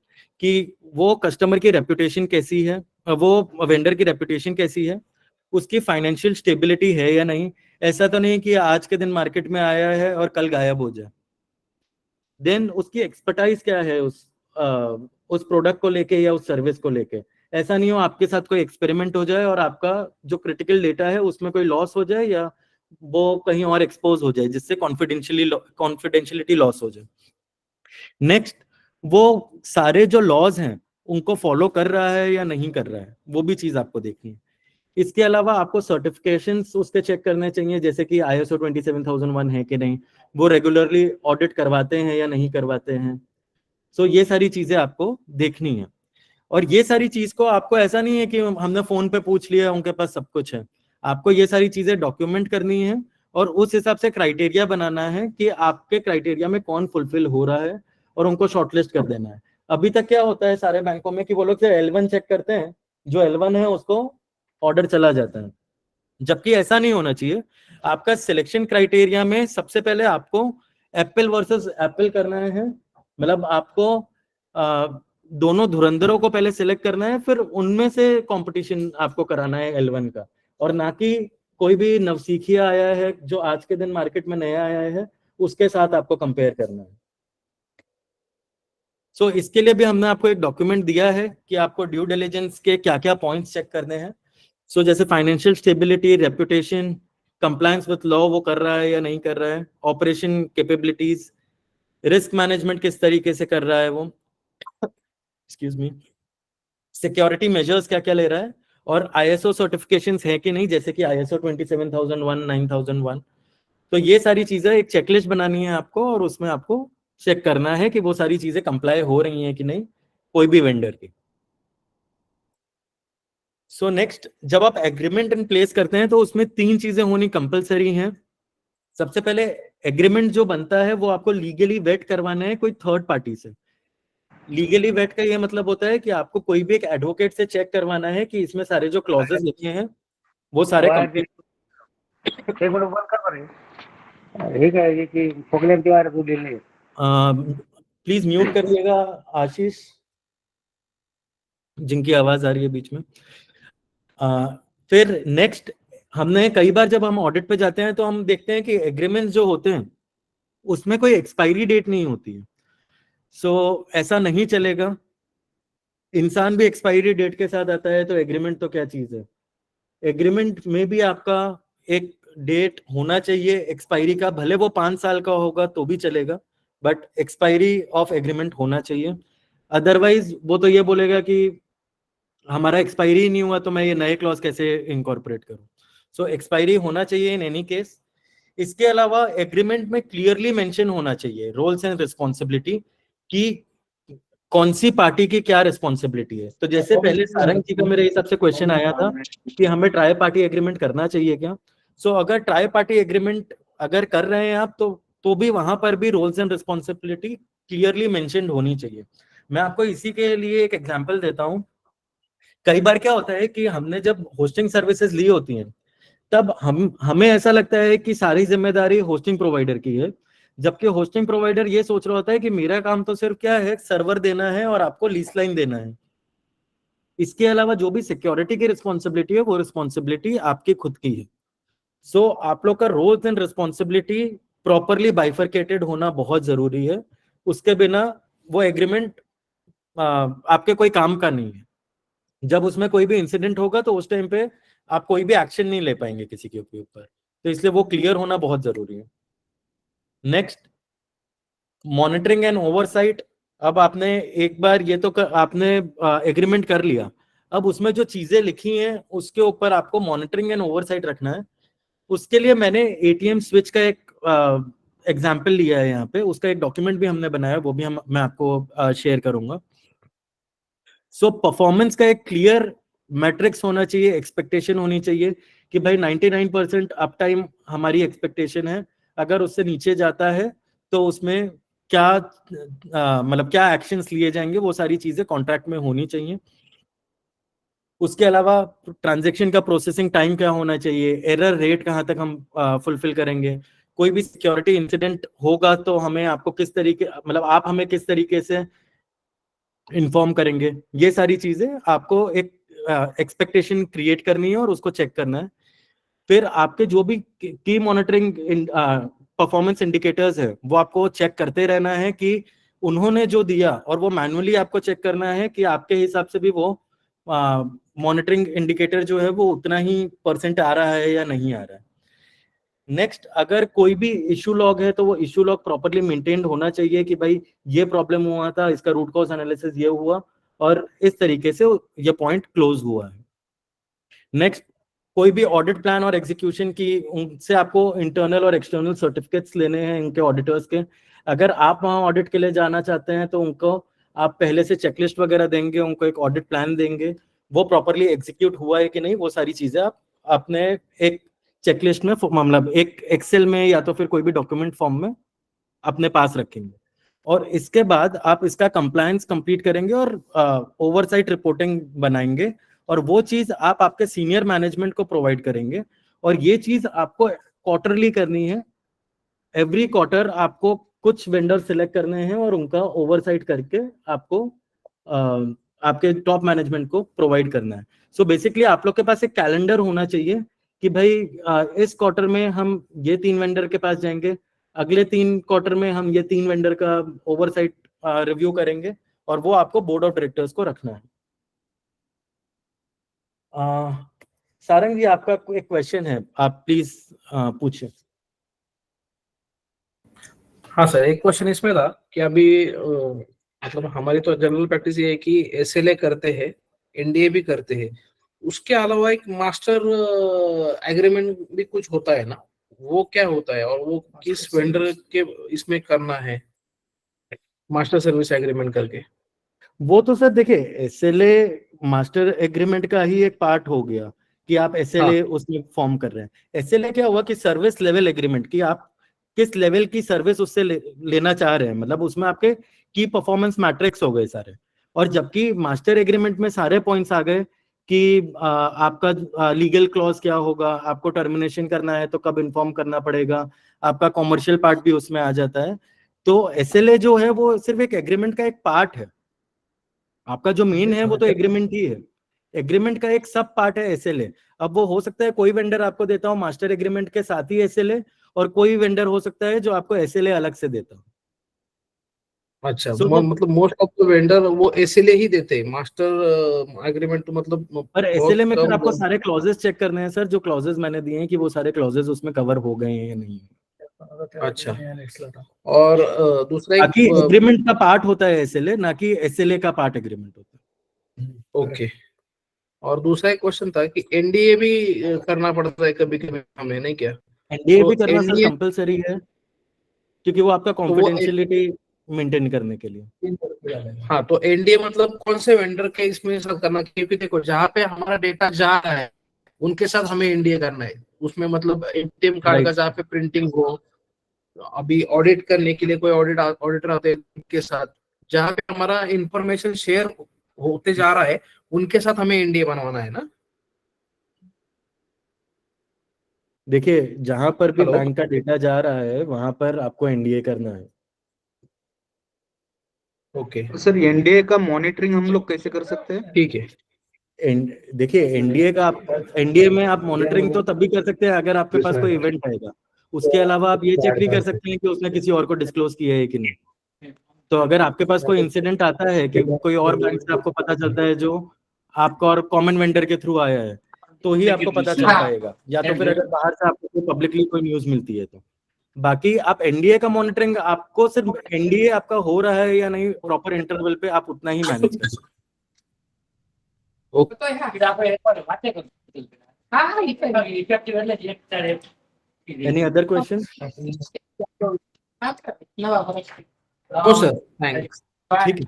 कि वो कस्टमर की रेपुटेशन कैसी है, वो वेंडर की रेपुटेशन कैसी है, उसकी फाइनेंशियल स्टेबिलिटी है या नहीं। ऐसा तो नहीं कि आज के दिन मार्केट में आया है और कल गायब हो जाए। देन उसकी एक्सपर्टाइज क्या है उस प्रोडक्ट को लेके या उस सर्विस को लेके। ऐसा नहीं हो आपके साथ कोई एक्सपेरिमेंट हो जाए और आपका जो क्रिटिकल डेटा है उसमें कोई लॉस हो जाए या वो कहीं और एक्सपोज हो जाए जिससे कॉन्फिडेंशियलिटी लॉस हो जाए। नेक्स्ट, वो सारे जो लॉज हैं उनको फॉलो कर रहा है या नहीं कर रहा है, वो भी चीज आपको देखनी है। इसके अलावा आपको सर्टिफिकेशंस उसके चेक करने चाहिए, जैसे कि ISO 27001 है कि नहीं, वो रेगुलरली ऑडिट करवाते हैं या नहीं करवाते हैं। सो ये सारी चीजें आपको देखनी है। और ये सारी चीज को आपको ऐसा नहीं है कि हमने फोन पे पूछ लिया उनके पास सब कुछ है, आपको ये सारी चीजें डॉक्यूमेंट करनी है और उस हिसाब से क्राइटेरिया बनाना है कि आपके क्राइटेरिया में कौन फुलफिल हो रहा है और उनको शॉर्टलिस्ट कर देना है। अभी तक क्या होता है सारे बैंकों में कि वो लोग L1 चेक करते हैं, जो L1 है उसको ऑर्डर चला जाता है, जबकि ऐसा नहीं होना चाहिए। आपका सिलेक्शन क्राइटेरिया में सबसे पहले आपको एप्पल वर्सेस एप्पल करना है, मतलब आपको दोनों धुरंधरों को पहले सिलेक्ट करना है, फिर उनमें से कंपटीशन आपको कराना है L1 का, और ना कि कोई भी नवसीखिया आया है जो आज के दिन मार्केट में नया आया है उसके साथ आपको कंपेयर करना है। सो इसके लिए भी हमने आपको एक डॉक्यूमेंट दिया है कि आपको ड्यू डिलिजेंस के क्या क्या पॉइंट्स चेक करने हैं। सो जैसे financial stability, reputation, compliance with law वो कर रहा है या नहीं कर रहा है, ऑपरेशन कैपेबिलिटीज, रिस्क मैनेजमेंट किस तरीके से कर रहा है वो, एक्सक्यूज मी, सिक्योरिटी मेजर्स क्या क्या ले रहा है, और ISO सर्टिफिकेशंस है कि नहीं, जैसे कि ISO 27001, 9001। तो ये सारी चीजें एक चेकलिस्ट बनानी है आपको और उसमें आपको चेक करना है कि वो सारी चीजें कंप्लाई हो रही हैं कि नहीं कोई भी वेंडर की। सो नेक्स्ट, जब आप एग्रीमेंट इन प्लेस करते हैं तो उसमें 3 चीजें होनी कंपलसरी हैं। सबसे पहले, एग्रीमेंट जो बनता है वो आपको लीगली वेट करवाना है कोई थर्ड पार्टी से। लीगली वेट का ये मतलब होता है कि आपको कोई भी एक एडवोकेट से चेक करवाना है कि इसमें सारे जो क्लॉजेस लिखे हैं वो सारे प्लीज म्यूट करिएगा आशीष, जिनकी आवाज आ रही है बीच में। फिर नेक्स्ट, हमने कई बार जब हम ऑडिट पे जाते हैं तो हम देखते हैं कि एग्रीमेंट्स जो होते हैं उसमें कोई एक्सपायरी डेट नहीं होती है। सो ऐसा नहीं चलेगा, इंसान भी एक्सपायरी डेट के साथ आता है तो एग्रीमेंट तो क्या चीज है। एग्रीमेंट में भी आपका एक डेट होना चाहिए एक्सपायरी का, भले वो 5 साल का होगा तो भी चलेगा, बट एक्सपायरी ऑफ एग्रीमेंट होना चाहिए। अदरवाइज वो तो ये बोलेगा कि हमारा एक्सपायरी ही नहीं हुआ तो मैं ये नए क्लॉज कैसे इनकॉर्पोरेट करूं। सो एक्सपायरी होना चाहिए इन एनी केस। इसके अलावा एग्रीमेंट में क्लियरली मेंशन होना चाहिए रोल्स एंड रिस्पॉन्सिबिलिटी कि कौन सी पार्टी की क्या रिस्पॉन्सिबिलिटी है। तो जैसे पहले सारंग जी का मेरे हिसाब से क्वेश्चन आया था कि हमें ट्राई पार्टी एग्रीमेंट करना चाहिए क्या। सो अगर ट्राई पार्टी एग्रीमेंट अगर कर रहे हैं आप तो भी वहां पर भी roles and responsibility clearly mentioned होनी चाहिए। मैं आपको इसी के लिए एक एग्जांपल देता हूं। कई बार क्या होता है कि हमने जब होस्टिंग सर्विसेज ली होती हैं तब हमें ऐसा लगता है कि सारी जिम्मेदारी होस्टिंग प्रोवाइडर की है, जबकि होस्टिंग प्रोवाइडर ये सोच रहा होता है कि मेरा काम तो सिर्फ क्या है, सर्वर देना है और आपको लीज लाइन देना है। इसके अलावा जो भी सिक्योरिटी की रिस्पॉन्सिबिलिटी है वो रिस्पॉन्सिबिलिटी आपकी खुद की है। सो आप लोग का roles and responsibility properly bifurcated होना बहुत जरूरी है। उसके बिना वो एग्रीमेंट आपके कोई काम का नहीं है। जब उसमें कोई भी इंसिडेंट होगा तो उस टाइम पे आप कोई भी एक्शन नहीं ले पाएंगे किसी के ऊपर, तो इसलिए वो क्लियर होना बहुत जरूरी है। Next, monitoring and oversight. अब आपने एक बार ये तो आपने एग्रीमेंट कर लिया, अब उसमें जो चीजें लिखी हैं उसके ऊपर आपको मॉनिटरिंग एंड ओवरसाइट रखना है। उसके लिए मैंने एटीएम स्विच का एक एग्जाम्पल लिया है यहाँ पे, उसका एक डॉक्यूमेंट भी हमने बनाया, वो भी मैं आपको शेयर करूंगा। सो परफॉर्मेंस का एक क्लियर मैट्रिक्स होना चाहिए, एक्सपेक्टेशन होनी चाहिए कि भाई 99% अप टाइम हमारी एक्सपेक्टेशन है, अगर उससे नीचे जाता है तो उसमें क्या मतलब क्या एक्शंस लिए जाएंगे, वो सारी चीजें कॉन्ट्रैक्ट में होनी चाहिए। उसके अलावा ट्रांजैक्शन का प्रोसेसिंग टाइम क्या होना चाहिए, एरर रेट कहाँ तक हम फुलफिल करेंगे, कोई भी सिक्योरिटी इंसिडेंट होगा तो हमें आपको किस तरीके मतलब आप हमें किस तरीके से इन्फॉर्म करेंगे, ये सारी चीजें आपको एक एक्सपेक्टेशन क्रिएट करनी है और उसको चेक करना है। फिर आपके जो भी की मॉनिटरिंग परफॉर्मेंस इंडिकेटर्स है वो आपको चेक करते रहना है कि उन्होंने जो दिया, और वो मैनुअली आपको चेक करना है कि आपके हिसाब से भी वो मॉनिटरिंग इंडिकेटर जो है वो उतना ही परसेंट आ रहा है या नहीं आ रहा है। नेक्स्ट, अगर कोई भी इशू लॉग है तो वो इशू लॉग प्रॉपर्ली मेंटेन्ड होना चाहिए कि भाई ये प्रॉब्लम हुआ था, इसका रूट कॉज एनालिसिस ये हुआ और इस तरीके से ये पॉइंट क्लोज हुआ है। नेक्स्ट, कोई भी ऑडिट प्लान और एग्जीक्यूशन की उनसे आपको इंटरनल और एक्सटर्नल सर्टिफिकेट्स लेने हैं उनके ऑडिटर्स के। अगर आप वहाँ ऑडिट के लिए जाना चाहते हैं तो उनको आप पहले से चेकलिस्ट वगैरह देंगे, उनको एक ऑडिट प्लान देंगे, वो प्रॉपरली एग्जीक्यूट हुआ है कि नहीं, वो सारी चीजें आप अपने एक चेकलिस्ट में मतलब एक एक्सेल में या तो फिर कोई भी डॉक्यूमेंट फॉर्म में अपने पास रखेंगे। और इसके बाद आप इसका कंप्लायंस कंप्लीट करेंगे और ओवरसाइट रिपोर्टिंग बनाएंगे, और वो चीज आप आपके सीनियर मैनेजमेंट को प्रोवाइड करेंगे। और ये चीज आपको क्वार्टरली करनी है। एवरी क्वार्टर आपको कुछ वेंडर सिलेक्ट करने हैं और उनका ओवरसाइट करके आपको आपके टॉप मैनेजमेंट को प्रोवाइड करना है। सो बेसिकली आप लोग के पास एक कैलेंडर होना चाहिए कि भाई इस क्वार्टर में हम ये 3 वेंडर के पास जाएंगे, अगले 3 क्वार्टर में हम ये 3 वेंडर का ओवरसाइट रिव्यू करेंगे, और वो आपको बोर्ड ऑफ डायरेक्टर्स को रखना है। सारंग जी, आपका एक क्वेश्चन है, आप प्लीज पूछें। हाँ सर, एक क्वेश्चन इसमें था कि अभी मतलब हमारी तो जनरल प्रैक्टिस ये है कि एसएलए करते हैं, एनडीए भी करते हैं, उसके अलावा एक मास्टर एग्रीमेंट भी कुछ होता है ना, वो क्या होता है और वो किस वेंडर के इसमें करना है मास्टर सर्विस एग्रीमेंट करके? वो तो सर देखिए, एसएलए मास्टर एग्रीमेंट का ही एक पार्ट हो गया कि आप एसएलए उसमें फॉर्म कर रहे हैं। एसएलए क्या हुआ कि सर्विस लेवल एग्रीमेंट, कि आप किस लेवल की सर्विस उससे लेना चाह रहे हैं, मतलब उसमें आपके की परफॉर्मेंस मैट्रिक्स हो गए सारे। और जबकि मास्टर एग्रीमेंट में सारे पॉइंट्स आ गए कि आपका लीगल क्लॉज क्या होगा, आपको टर्मिनेशन करना है तो कब इन्फॉर्म करना पड़ेगा, आपका कॉमर्शियल पार्ट भी उसमें आ जाता है। तो एसएलए जो है वो सिर्फ एक एग्रीमेंट का एक पार्ट है, आपका जो मेन है वो तो एग्रीमेंट ही है। एग्रीमेंट का एक सब पार्ट है एसएलए। अब वो हो सकता है कोई वेंडर आपको देता हो मास्टर एग्रीमेंट के साथ ही एसएलए, और कोई वेंडर हो सकता है जो आपको एसएलए अलग से देता हो। अच्छा, मतलब मोस्ट ऑफ द वेंडर वो एसएलए ही देते हैं, मास्टर एग्रीमेंट तो मतलब पर एसएलए में फिर आपको सारे क्लॉजेस चेक करने हैं सर, जो क्लॉजेस मैंने दिए हैं कि वो सारे क्लॉजेस उसमें कवर हो गए हैं या नहीं। अच्छा, और दूसरा बाकी एग्रीमेंट का पार्ट होता है एसएलए, ना कि एसएलए का पार्ट एग्रीमेंट होता है। ओके। और दूसरा एक क्वेश्चन था कि एनडीए भी करना पड़ता है कभी कभी हमें, नहीं क्या? एनडीए भी करना सर कंपलसरी है, क्योंकि वो आपका कॉन्फिडेंशियलिटी मेंटेन करने के लिए। हाँ, तो एनडीए मतलब कौन से वेंडर के इसमें साथ करना? क्योंकि देखो, जहाँ पे हमारा डेटा जा रहा है उनके साथ हमें एनडीए करना है। उसमें मतलब एटीएम कार्ड का जहाँ पे प्रिंटिंग हो, अभी ऑडिट करने के लिए कोई ऑडिटर आते हैं उनके साथ, जहाँ पे हमारा इंफॉर्मेशन शेयर होते जा रहा है उनके साथ हमें एनडीए बनवाना है ना? देखिए, जहां पर भी बैंक का डेटा जा रहा है वहां पर आपको एनडीए करना है। ओके सर, एनडीए का मॉनिटरिंग हम लोग कैसे कर सकते हैं? ठीक है, देखिए एनडीए का आप एनडीए में आप मॉनिटरिंग तो तब भी कर सकते हैं अगर आपके पास कोई इवेंट आएगा। उसके अलावा आप ये चेक नहीं कर सकते हैं कि उसने किसी और को डिस्क्लोज किया है कि नहीं। तो अगर आपके पास कोई इंसिडेंट आता है कि कोई और बैंक से आपको पता चलता है जो आपका और कॉमन वेंडर के थ्रू आया है, तो ही आपको पता चल पाएगा, या तो फिर अगर बाहर से आपको पब्लिकली कोई न्यूज मिलती है तो। बाकी आप एनडीए का मॉनिटरिंग आपको सिर्फ एनडीए आपका हो रहा है या नहीं प्रॉपर इंटरवल पे आप उतना ही मैनेज कर सकते हैं। Any other question? No sir, thanks. ठीक है।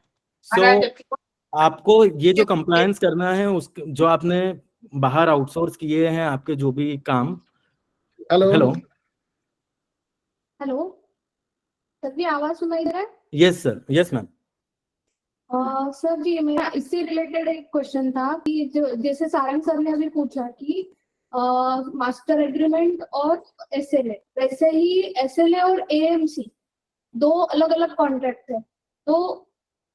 सो आपको ये जो कंप्लायंस करना है उस जो आपने बाहर आउटसोर्स किए हैं आपके जो भी काम। हेलो हेलो हेलो सर जी, आवाज सुनाई दे रहा है? Yes sir, yes ma'am. Sir जी, मेरा इससे रिलेटेड एक क्वेश्चन था कि जो जैसे सारंग सर ने अभी पूछा कि मास्टर एग्रीमेंट और एसएलए, वैसे ही एसएलए और एएमसी दो अलग अलग कॉन्ट्रैक्ट है, तो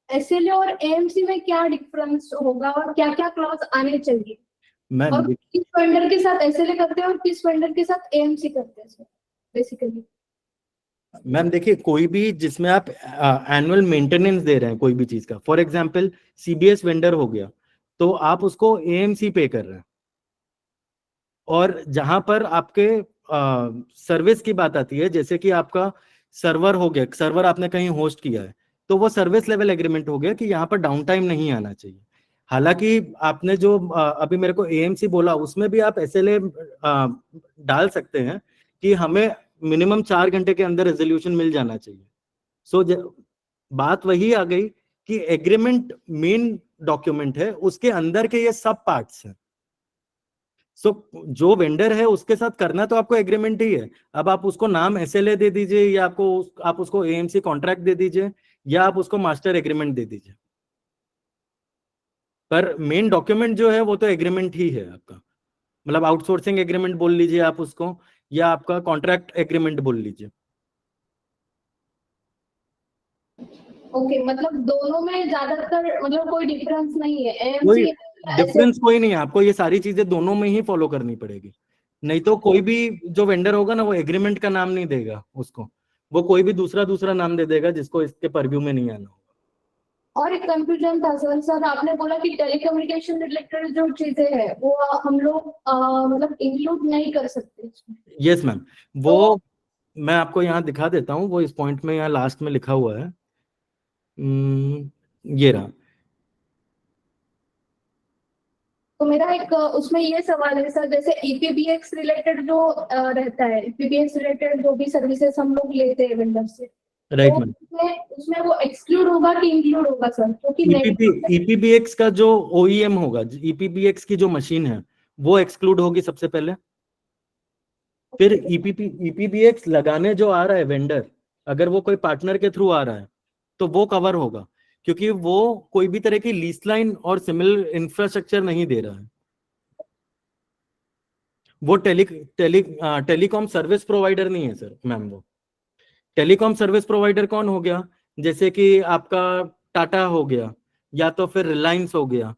एसएलए और एएमसी में क्या डिफरेंस होगा और क्या क्या क्लॉज आने चाहिए, मैम और किस वेंडर के साथ एसएलए करते हैं और किस वेंडर के साथ एएमसी करते हैं बेसिकली? मैम देखिए, कोई भी जिसमें आप एनुअल मेंटेनेंस दे रहे हैं कोई भी चीज का, फॉर एग्जांपल सीबीएस वेंडर हो गया, तो आप उसको एएमसी पे कर रहे हैं। और जहां पर आपके सर्विस की बात आती है, जैसे कि आपका सर्वर हो गया, सर्वर आपने कहीं होस्ट किया है, तो वो सर्विस लेवल एग्रीमेंट हो गया कि यहाँ पर डाउन टाइम नहीं आना चाहिए। हालांकि आपने जो अभी मेरे को एएमसी बोला, उसमें भी आप एसएलए डाल सकते हैं कि हमें मिनिमम 4 घंटे के अंदर रेजोल्यूशन मिल जाना चाहिए। सो बात वही आ गई कि एग्रीमेंट मेन डॉक्यूमेंट है, उसके अंदर के ये सब पार्ट्स हैं। सो जो वेंडर है उसके साथ करना तो आपको एग्रीमेंट ही है। अब आप उसको नाम एसएलए दे दीजिए, या आप उसको एएमसी कॉन्ट्रैक्ट दे दीजिए, या आप उसको मास्टर एग्रीमेंट दे दीजिए, पर मेन डॉक्यूमेंट जो है वो तो एग्रीमेंट ही है आपका। मतलब आउटसोर्सिंग एग्रीमेंट बोल लीजिए आप उसको, या आपका कॉन्ट्रैक्ट एग्रीमेंट बोल लीजिए। ओके, मतलब दोनों में ज्यादातर मतलब कोई डिफरेंस नहीं है? कोई एएमसी डिफरेंस कोई नहीं है, आपको ये सारी चीजें दोनों में ही फॉलो करनी पड़ेगी। नहीं तो कोई भी जो वेंडर होगा ना, वो एग्रीमेंट का नाम नहीं देगा उसको, वो कोई भी दूसरा नाम दे देगा जिसको इसके परव्यू में नहीं आना होगा। और एक कंफ्यूजन था सर, आपने बोला कि टेलीकम्युनिकेशन रिलेटेड जो चीजें हैं वो हम लोग मतलब इंक्लूड नहीं कर सकते इसमें? यस मैम, वो मैं आपको यहाँ दिखा देता हूँ, वो इस पॉइंट में यहाँ लास्ट में लिखा हुआ है। ये रहा। तो मेरा एक उसमें ये सवाल है सर, जैसे ईपीबीएक्स रिलेटेड जो रहता है, ईपीबीएक्स रिलेटेड जो भी सर्विसेज हम लोग लेते हैं वेंडर से, राइट तो मैम। उसमें वो एक्सक्लूड होगा कि इंक्लूड होगा सर? क्योंकि ईपीबीएक्स का जो ओईएम होगा, ईपीबीएक्स की जो मशीन है वो एक्सक्लूड होगी सबसे पहले। फिर ईपीबीएक्स लगाने जो आ रहा है वेंडर, अगर वो कोई पार्टनर के थ्रू आ रहा है तो वो कवर होगा, क्योंकि वो कोई भी तरह की लीज लाइन और सिमिलर इंफ्रास्ट्रक्चर नहीं दे रहा है। वो टेलीकॉम सर्विस प्रोवाइडर नहीं है सर मैम। वो टेलीकॉम सर्विस प्रोवाइडर कौन हो गया? जैसे कि आपका टाटा हो गया, या तो फिर रिलायंस हो गया।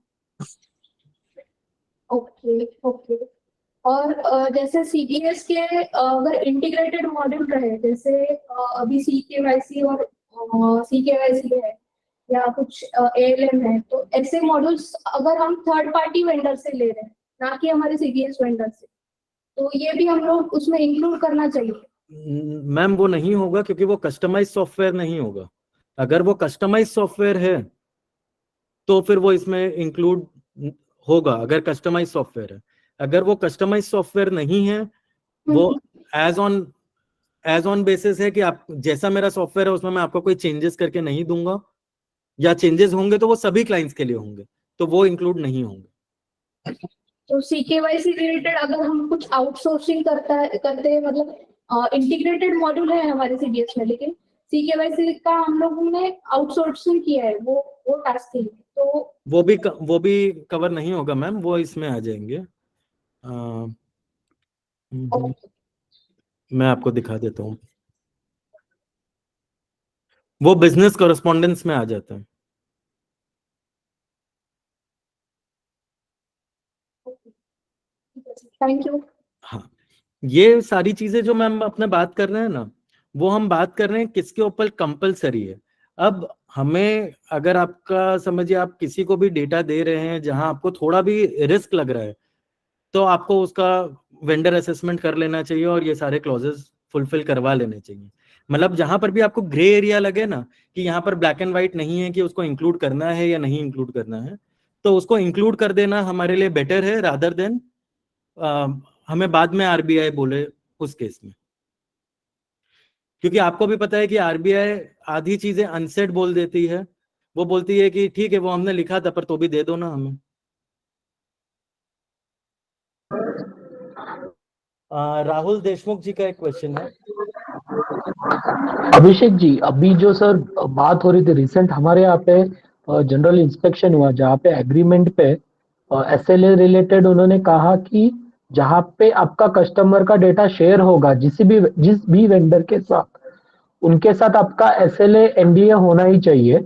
Okay okay. और जैसे सीडीएस के अगर इंटीग्रेटेड मॉड्यूल रहे, जैसे अभी सीकेवाईसी और सीकेवाईसी है या कुछ एएलएम है, तो ऐसे मॉड्यूल्स अगर हम थर्ड पार्टी वेंडर से ले रहे हैं, ना कि हमारे सीडीएस वेंडर से, तो ये भी हम लोग उसमें इंक्लूड करना चाहिए? मैम वो नहीं होगा, क्योंकि वो कस्टमाइज सॉफ्टवेयर नहीं होगा। अगर वो कस्टमाइज सॉफ्टवेयर है तो फिर वो इसमें इंक्लूड होगा, अगर कस्टमाइज सॉफ्टवेयर है। अगर वो कस्टमाइज सॉफ्टवेयर नहीं है, वो एज ऑन बेसिस है कि आप जैसा मेरा सॉफ्टवेयर है उसमें मैं आपको कोई चेंजेस करके नहीं दूंगा, या चेंजेस होंगे तो वो सभी क्लाइंट्स के लिए होंगे, तो वो इंक्लूड नहीं होंगे। तो सीकेवाईसी रिलेटेड अगर हम कुछ आउटसोर्सिंग करते हैं, मतलब इंटीग्रेटेड मॉड्यूल है हमारे सीडीएस में, लेकिन सीकेवाईसी का हम लोगों ने आउटसोर्सिंग किया है, वो टास्क के लिए, तो वो भी कवर नहीं होगा मैम, वो इसमें आ जाएंगे। मैं आपको दिखा देता हूँ, वो बिजनेस कॉरेस्पॉन्डेंस में आ जाता है। Thank you. हाँ, ये सारी चीजें जो मैम अपने बात कर रहे हैं ना, वो हम बात कर रहे हैं किसके ऊपर कंपलसरी है। अब हमें, अगर आपका समझिए आप किसी को भी डेटा दे रहे हैं जहां आपको थोड़ा भी रिस्क लग रहा है, तो आपको उसका वेंडर असेसमेंट कर लेना चाहिए और ये सारे क्लॉजेस फुलफिल करवा लेने चाहिए। मतलब जहां पर भी आपको ग्रे एरिया लगे ना, कि यहाँ पर ब्लैक एंड व्हाइट नहीं है कि उसको इंक्लूड करना है या नहीं इंक्लूड करना है, तो उसको इंक्लूड कर देना हमारे लिए बेटर है, रादर देन हमें बाद में आरबीआई बोले उस केस में। क्योंकि आपको भी पता है कि आरबीआई आधी चीजें अनसेड बोल देती है। वो बोलती है कि ठीक है वो हमने लिखा था पर तो भी दे दो ना हमें। राहुल देशमुख जी का एक क्वेश्चन है। अभिषेक जी, अभी जो सर बात हो रही थी, रिसेंट हमारे यहाँ पे जनरल इंस्पेक्शन हुआ जहाँ पे एग्रीमेंट पे एसएलए रिलेटेड उन्होंने कहा कि जहाँ पे आपका कस्टमर का डेटा शेयर होगा जिस भी वेंडर के साथ, उनके साथ आपका एसएलए एनडीए होना ही चाहिए।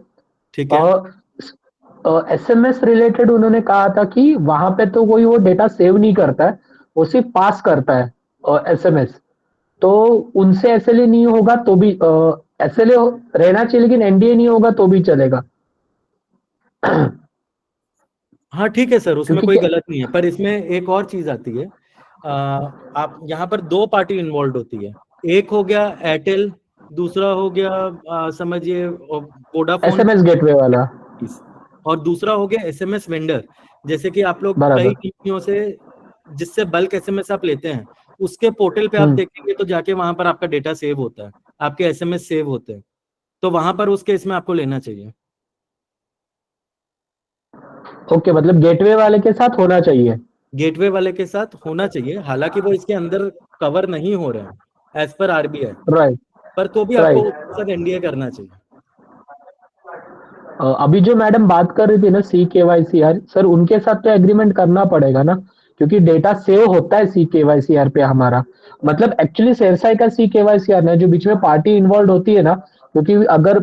ठीक है। एसएमएस रिलेटेड उन्होंने कहा था कि वहां पे तो कोई वो डेटा सेव नहीं करता है, वो सिर्फ पास करता है एसएमएस। तो उनसे एसएलए नहीं होगा तो भी एसएलए रहना चाहिए, लेकिन एनडीए नहीं होगा तो भी चलेगा। हाँ ठीक है सर, उसमें क्योंकि कोई गलत नहीं है, पर इसमें एक और चीज आती है। आप यहाँ पर दो पार्टी इन्वॉल्व होती है। एक हो गया एयरटेल, दूसरा हो गया समझिए वोडाफोन, एसएमएस गेटवे वाला, और दूसरा हो गया एसएमएस वेंडर। जैसे कि आप लोग बराबर। कई कंपनियों से जिससे बल्क एसएमएस आप लेते हैं, उसके पोर्टल पे आप देखेंगे तो जाके वहां पर आपका डेटा सेव होता है, आपके एसएमएस सेव होते हैं, तो वहां पर उस केस में आपको लेना चाहिए। ओके, मतलब गेटवे वाले के साथ होना चाहिए। गेटवे वाले के साथ होना चाहिए, हालांकि वो इसके अंदर कवर नहीं हो रहे हैं एज पर आरबीआई, राइट। पर तो भी आपको उसके साथ एनडीए करना चाहिए। अभी जो मैडम बात कर रही थी ना CKYCR, सर उनके साथ तो एग्रीमेंट करना पड़ेगा ना, क्योंकि डेटा सेव होता है CKYCR पे हमारा। मतलब एक्चुअली शेरसाई का CKYCR ना, जो बीच में पार्टी इन्वॉल्व होती है ना, क्योंकि अगर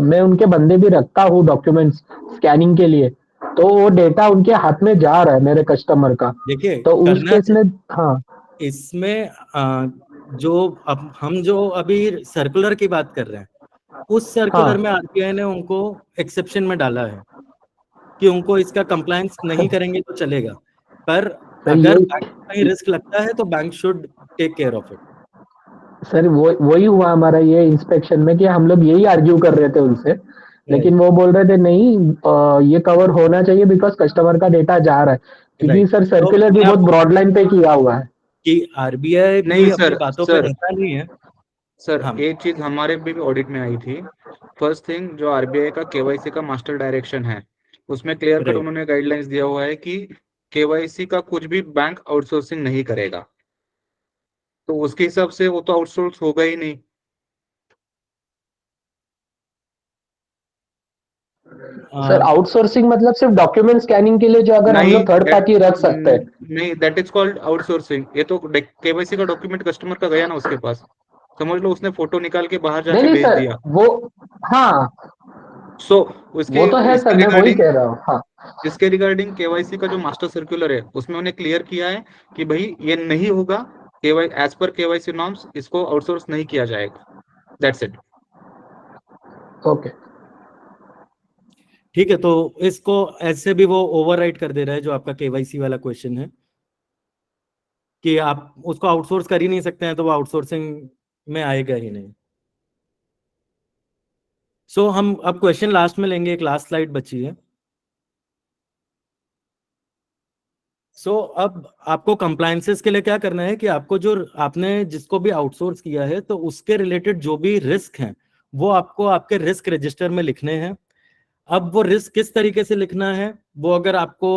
मैं उनके बंदे भी रखता हूँ डॉक्यूमेंट्स स्कैनिंग के लिए, तो वो डेटा उनके हाथ में जा रहा है मेरे कस्टमर का। देखिए तो उस केस में हाँ, इसमें जो अब हम जो अभी सर्कुलर की बात कर रहे हैं, उस सर्कुलर में आरबीआई ने उनको एक्सेप्शन में डाला है कि उनको इसका कंप्लायंस नहीं करेंगे तो चलेगा, पर अगर बैंक को कहीं रिस्क लगता है तो bank should take care of it. Sir वही हुआ हमारा ये इंस्पेक्शन में कि हम लोग यही आर्ग्यू कर रहे थे उनसे, लेकिन वो बोल रहे थे नहीं ये कवर होना चाहिए बिकॉज कस्टमर का डेटा जा रहा है, क्योंकि सर सर्कुलर भी बहुत ब्रॉड लाइन पे किया हुआ है कि आरबीआई नहीं अपनी बातों पे रहता नहीं है। सर एक चीज हमारे भी ऑडिट में आई थी। फर्स्ट थिंग, जो आरबीआई का केवाईसी का मास्टर डायरेक्शन है, उसमें क्लियर कट उन्होंने गाइडलाइंस दिया हुआ है कि केवाईसी का कुछ भी बैंक आउटसोर्सिंग नहीं करेगा, तो उसके हिसाब से वो तो आउटसोर्स होगा ही नहीं। सर आउटसोर्सिंग मतलब सिर्फ डॉक्यूमेंट स्कैनिंग के लिए जो अगर हम लोग थर्ड पार्टी रख सकते हैं, नहीं, दैट इज कॉल्ड आउटसोर्सिंग। ये तो केवाईसी का डॉक्यूमेंट कस्टमर का गया ना उसके पास, समझ लो उसने फोटो निकाल के बाहर जाके भेज दिया। वो हाँ, उसके वो तो है सर, मैं वही कह रहा हूँ। हाँ, इसके रिगार्डिंग केवाईसी का जो मास्टर सर्कुलर है उसमें उन्हें क्लियर किया है कि भाई ये नहीं होगा, केवाई एज पर केवाईसी नॉर्म्स इसको आउटसोर्स नहीं किया जाएगा। That's it. ओके ठीक है, तो इसको ऐसे भी वो ओवरराइड कर दे रहा है जो आपका केवाईसी वाला क्वेश्चन है कि आप उसको आउटसोर्स कर ही नहीं सकते हैं, तो वो आउटसोर्सिंग में आएगा ही नहीं। सो हम अब क्वेश्चन लास्ट में लेंगे, एक लास्ट स्लाइड बची है। अब आपको कंप्लायंसेस के लिए क्या करना है कि आपको जो आपने जिसको भी आउटसोर्स किया है तो उसके रिलेटेड जो भी रिस्क हैं वो आपको आपके रिस्क रजिस्टर में लिखने हैं। अब वो रिस्क किस तरीके से लिखना है वो अगर आपको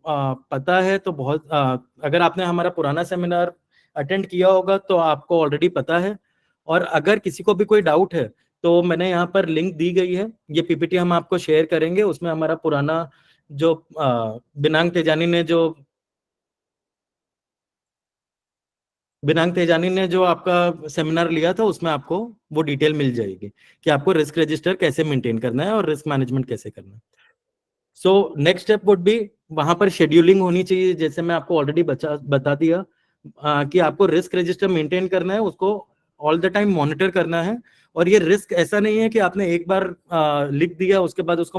पता है तो बहुत अगर आपने हमारा पुराना सेमिनार अटेंड किया होगा तो आपको ऑलरेडी पता है, और अगर किसी को भी कोई डाउट है तो मैंने यहाँ पर लिंक दी गई है, ये पीपीटी हम आपको शेयर करेंगे, उसमें हमारा पुराना जो बिनांग तेजानी ने जो आपका सेमिनार लिया था उसमें आपको वो डिटेल मिल जाएगी कि आपको रिस्क रजिस्टर कैसे मेंटेन करना है और रिस्क मैनेजमेंट कैसे करना है। So next step would be, वहां पर शेड्यूलिंग होनी चाहिए, जैसे मैं आपको ऑलरेडी बता दिया। कि आपको रिस्क रजिस्टर मेंटेन करना है, उसको ऑल द टाइम मॉनिटर करना है। और ये रिस्क ऐसा नहीं है कि आपने एक बार लिख दिया उसके बाद उसको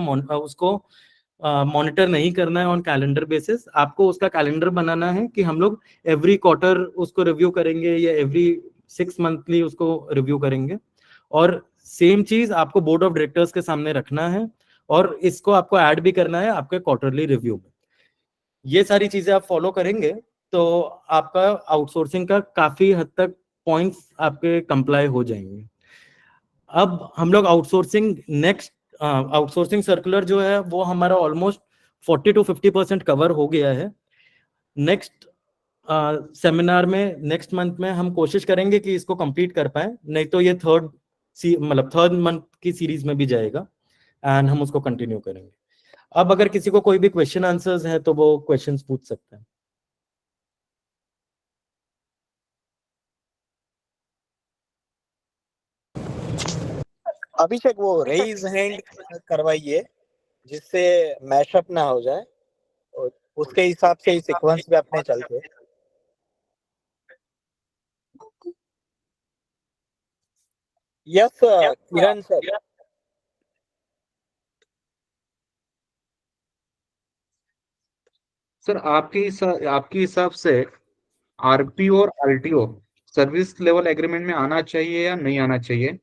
मॉनिटर नहीं करना है ऑन कैलेंडर बेसिस। आपको उसका कैलेंडर बनाना है कि हम लोग एवरी क्वार्टर उसको रिव्यू करेंगे या एवरी 6 मंथली उसको रिव्यू करेंगे। और सेम चीज आपको बोर्ड ऑफ डायरेक्टर्स के सामने रखना है और इसको आपको ऐड भी करना है आपके क्वार्टरली रिव्यू में। ये सारी चीजें आप फॉलो करेंगे तो आपका आउटसोर्सिंग का काफी हद तक पॉइंट्स आपके कंप्लाई हो जाएंगे। अब हम लोग आउटसोर्सिंग सर्कुलर जो है वो हमारा ऑलमोस्ट 40 to 50% कवर हो गया है। नेक्स्ट सेमिनार में नेक्स्ट मंथ में हम कोशिश करेंगे कि इसको कंप्लीट कर पाए, नहीं तो ये थर्ड मंथ की सीरीज में भी जाएगा एंड हम उसको कंटिन्यू करेंगे। अब अगर किसी को कोई भी क्वेश्चन आंसर्स है तो वो क्वेश्चंस पूछ सकते हैं। अभिषेक वो रेज हैंड करवाइए जिससे मैशअप ना हो जाए और उसके हिसाब से ही सीक्वेंस पे अपने चलते। यस किरण सर। सर आपके हिसाब से आरपीओ और आरटीओ सर्विस लेवल एग्रीमेंट में आना चाहिए या नहीं आना चाहिए?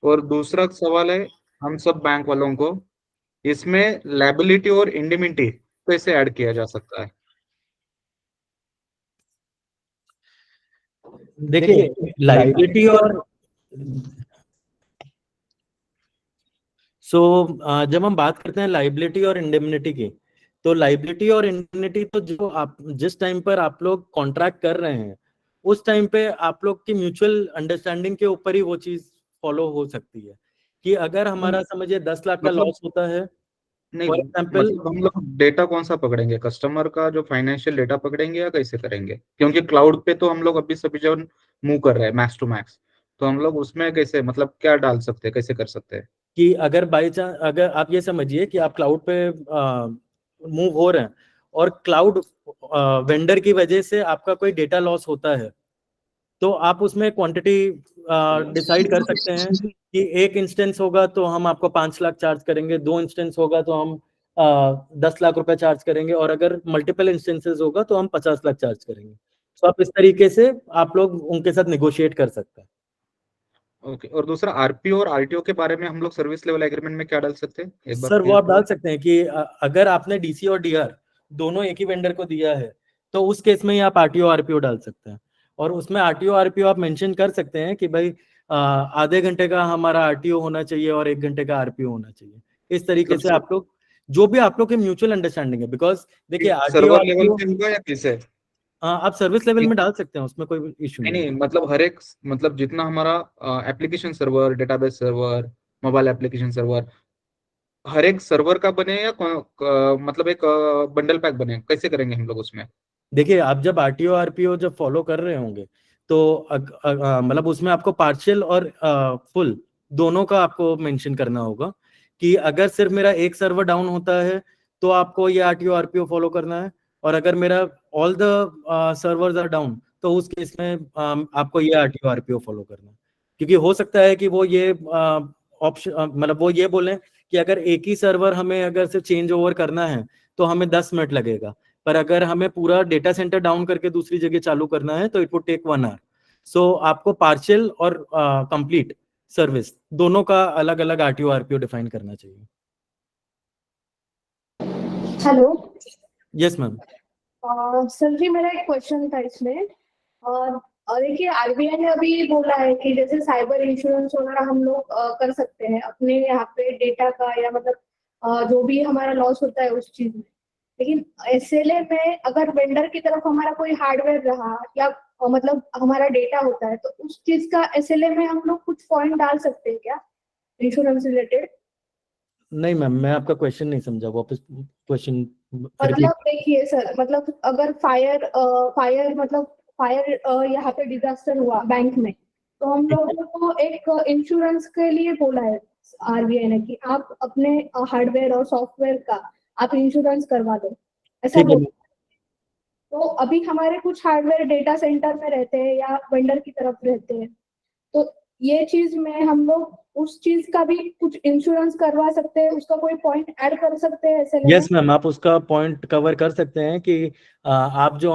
और दूसरा सवाल है हम सब बैंक वालों को, इसमें लायबिलिटी और इंडिमिनिटी कैसे ऐड किया जा सकता है? देखिए लायबिलिटी और जब हम बात करते हैं लायबिलिटी और इंडेमनिटी की, तो लायबिलिटी और इंडेमनिटी तो जो आप जिस टाइम पर आप लोग कॉन्ट्रैक्ट कर रहे हैं उस टाइम पे आप लोग की म्यूचुअल अंडरस्टैंडिंग के ऊपर ही वो चीज फॉलो हो सकती है कि अगर हमारा समझिए 10 लाख का लॉस होता है नहीं, फॉर एग्जाम्पल, मतलब हम लोग डेटा कौन सा पकड़ेंगे? कस्टमर का जो फाइनेंशियल डेटा पकड़ेंगे या कैसे करेंगे? क्योंकि क्लाउड पे तो हम लोग अभी सभी जो मूव कर रहे हैं मैक्स टू मैक्स, तो हम लोग उसमें कैसे, मतलब क्या डाल सकते हैं, कैसे कर सकते हैं? कि अगर बाई चांस अगर आप ये समझिए कि आप क्लाउड पे मूव हो रहे हैं और क्लाउड वेंडर की वजह से आपका कोई डेटा लॉस होता है, तो आप उसमें क्वांटिटी डिसाइड कर सकते हैं कि एक इंस्टेंस होगा तो हम आपको 5 लाख चार्ज करेंगे, 2 इंस्टेंस होगा तो हम 10 लाख रुपए चार्ज करेंगे, और अगर मल्टीपल इंस्टेंसेस होगा तो हम 50 लाख चार्ज करेंगे। तो आप इस तरीके से आप लोग उनके साथ निगोशिएट कर सकते हैं। ओके, और दूसरा आरपीओ और आरटीओ के बारे में हम लोग सर्विस लेवल एग्रीमेंट में क्या डाल सकते हैं, एक बार सर वो clear आप डाल करो। सकते हैं कि अगर आपने डीसी और डीआर दोनों एक ही वेंडर को दिया है तो उस केस में ही आप आरटीओ आरपीओ डाल सकते हैं, और उसमें आरटीओ आरपीओ आप मेंशन कर सकते हैं कि भाई आधे घंटे का हमारा आरटीओ होना चाहिए और 1 घंटे का आरपीओ होना चाहिए। इस तरीके से आप लोग जो भी आप लोग की म्यूचुअल अंडरस्टैंडिंग है, बिकॉज देखिए आरटीओ सर्वर लेवल आरपीओ पे होगा या कैसे? आप सर्विस लेवल में डाल सकते हैं, उसमें कोई इशू नहीं नहीं नहीं, है। मतलब हर एक, मतलब जितना हमारा application server, database server, mobile application server, हर एक सर्वर का बने या मतलब एक बंडल पैक बने, कैसे करेंगे हम लोग उसमें? देखिए आप जब आरटीओ आरपीओ जब फॉलो कर रहे होंगे तो मतलब उसमें आपको पार्शियल और फुल दोनों का आपको मेंशन करना होगा कि अगर सिर्फ मेरा एक सर्वर डाउन होता है तो आपको ये आरटीओ आरपीओ फॉलो करना है, और अगर मेरा all the servers are down तो उस केस में आपको ये आरटीओ आरपीओ फॉलो करना है। क्योंकि हो सकता है कि वो ये ऑप्शन मतलब वो ये बोलें कि अगर एक ही सर्वर हमें अगर सिर्फ चेंज ओवर करना है तो हमें 10 मिनट लगेगा, पर अगर हमें पूरा डेटा सेंटर डाउन करके दूसरी जगह चालू करना है तो इट वुड टेक 1 आवर। सो आपको पार्शियल और कंप्लीट सर्विस दोनों का अलग अलग आरटीओ आरपीओ डिफाइन करना चाहिए। Hello yes ma'am. सर जी मेरा एक क्वेश्चन था इसमें। और देखिए आरबीआई ने अभी बोला है कि जैसे साइबर इंश्योरेंस वगैरह हम लोग कर सकते हैं अपने यहाँ पे डेटा का, या मतलब जो भी हमारा लॉस होता है उस चीज में। लेकिन एसएलए में अगर वेंडर की तरफ हमारा कोई हार्डवेयर रहा या मतलब हमारा डेटा होता है तो उस चीज का एसएलए में हम लोग कुछ पॉइंट डाल सकते हैं क्या इंश्योरेंस रिलेटेड? नहीं मैम, मैं आपका क्वेश्चन नहीं समझा, वापस क्वेश्चन मतलब देखिए सर, मतलब अगर फायर यहाँ पे डिजास्टर हुआ बैंक में तो हम लोगों को एक इंश्योरेंस के लिए बोला है आरबीआई ने कि आप अपने हार्डवेयर और सॉफ्टवेयर का आप इंश्योरेंस करवा दो, ऐसा ठीक है। बोला। तो अभी हमारे कुछ हार्डवेयर डेटा सेंटर में रहते हैं या वेंडर की तरफ रहते हैं, तो ये चीज में हम लोग उस चीज का भी कुछ इंश्योरेंस करवा सकते हैं, उसका कोई पॉइंट ऐड कर सकते हैं ऐसे? यस मैम, आप उसका पॉइंट कवर कर सकते हैं कि आप जो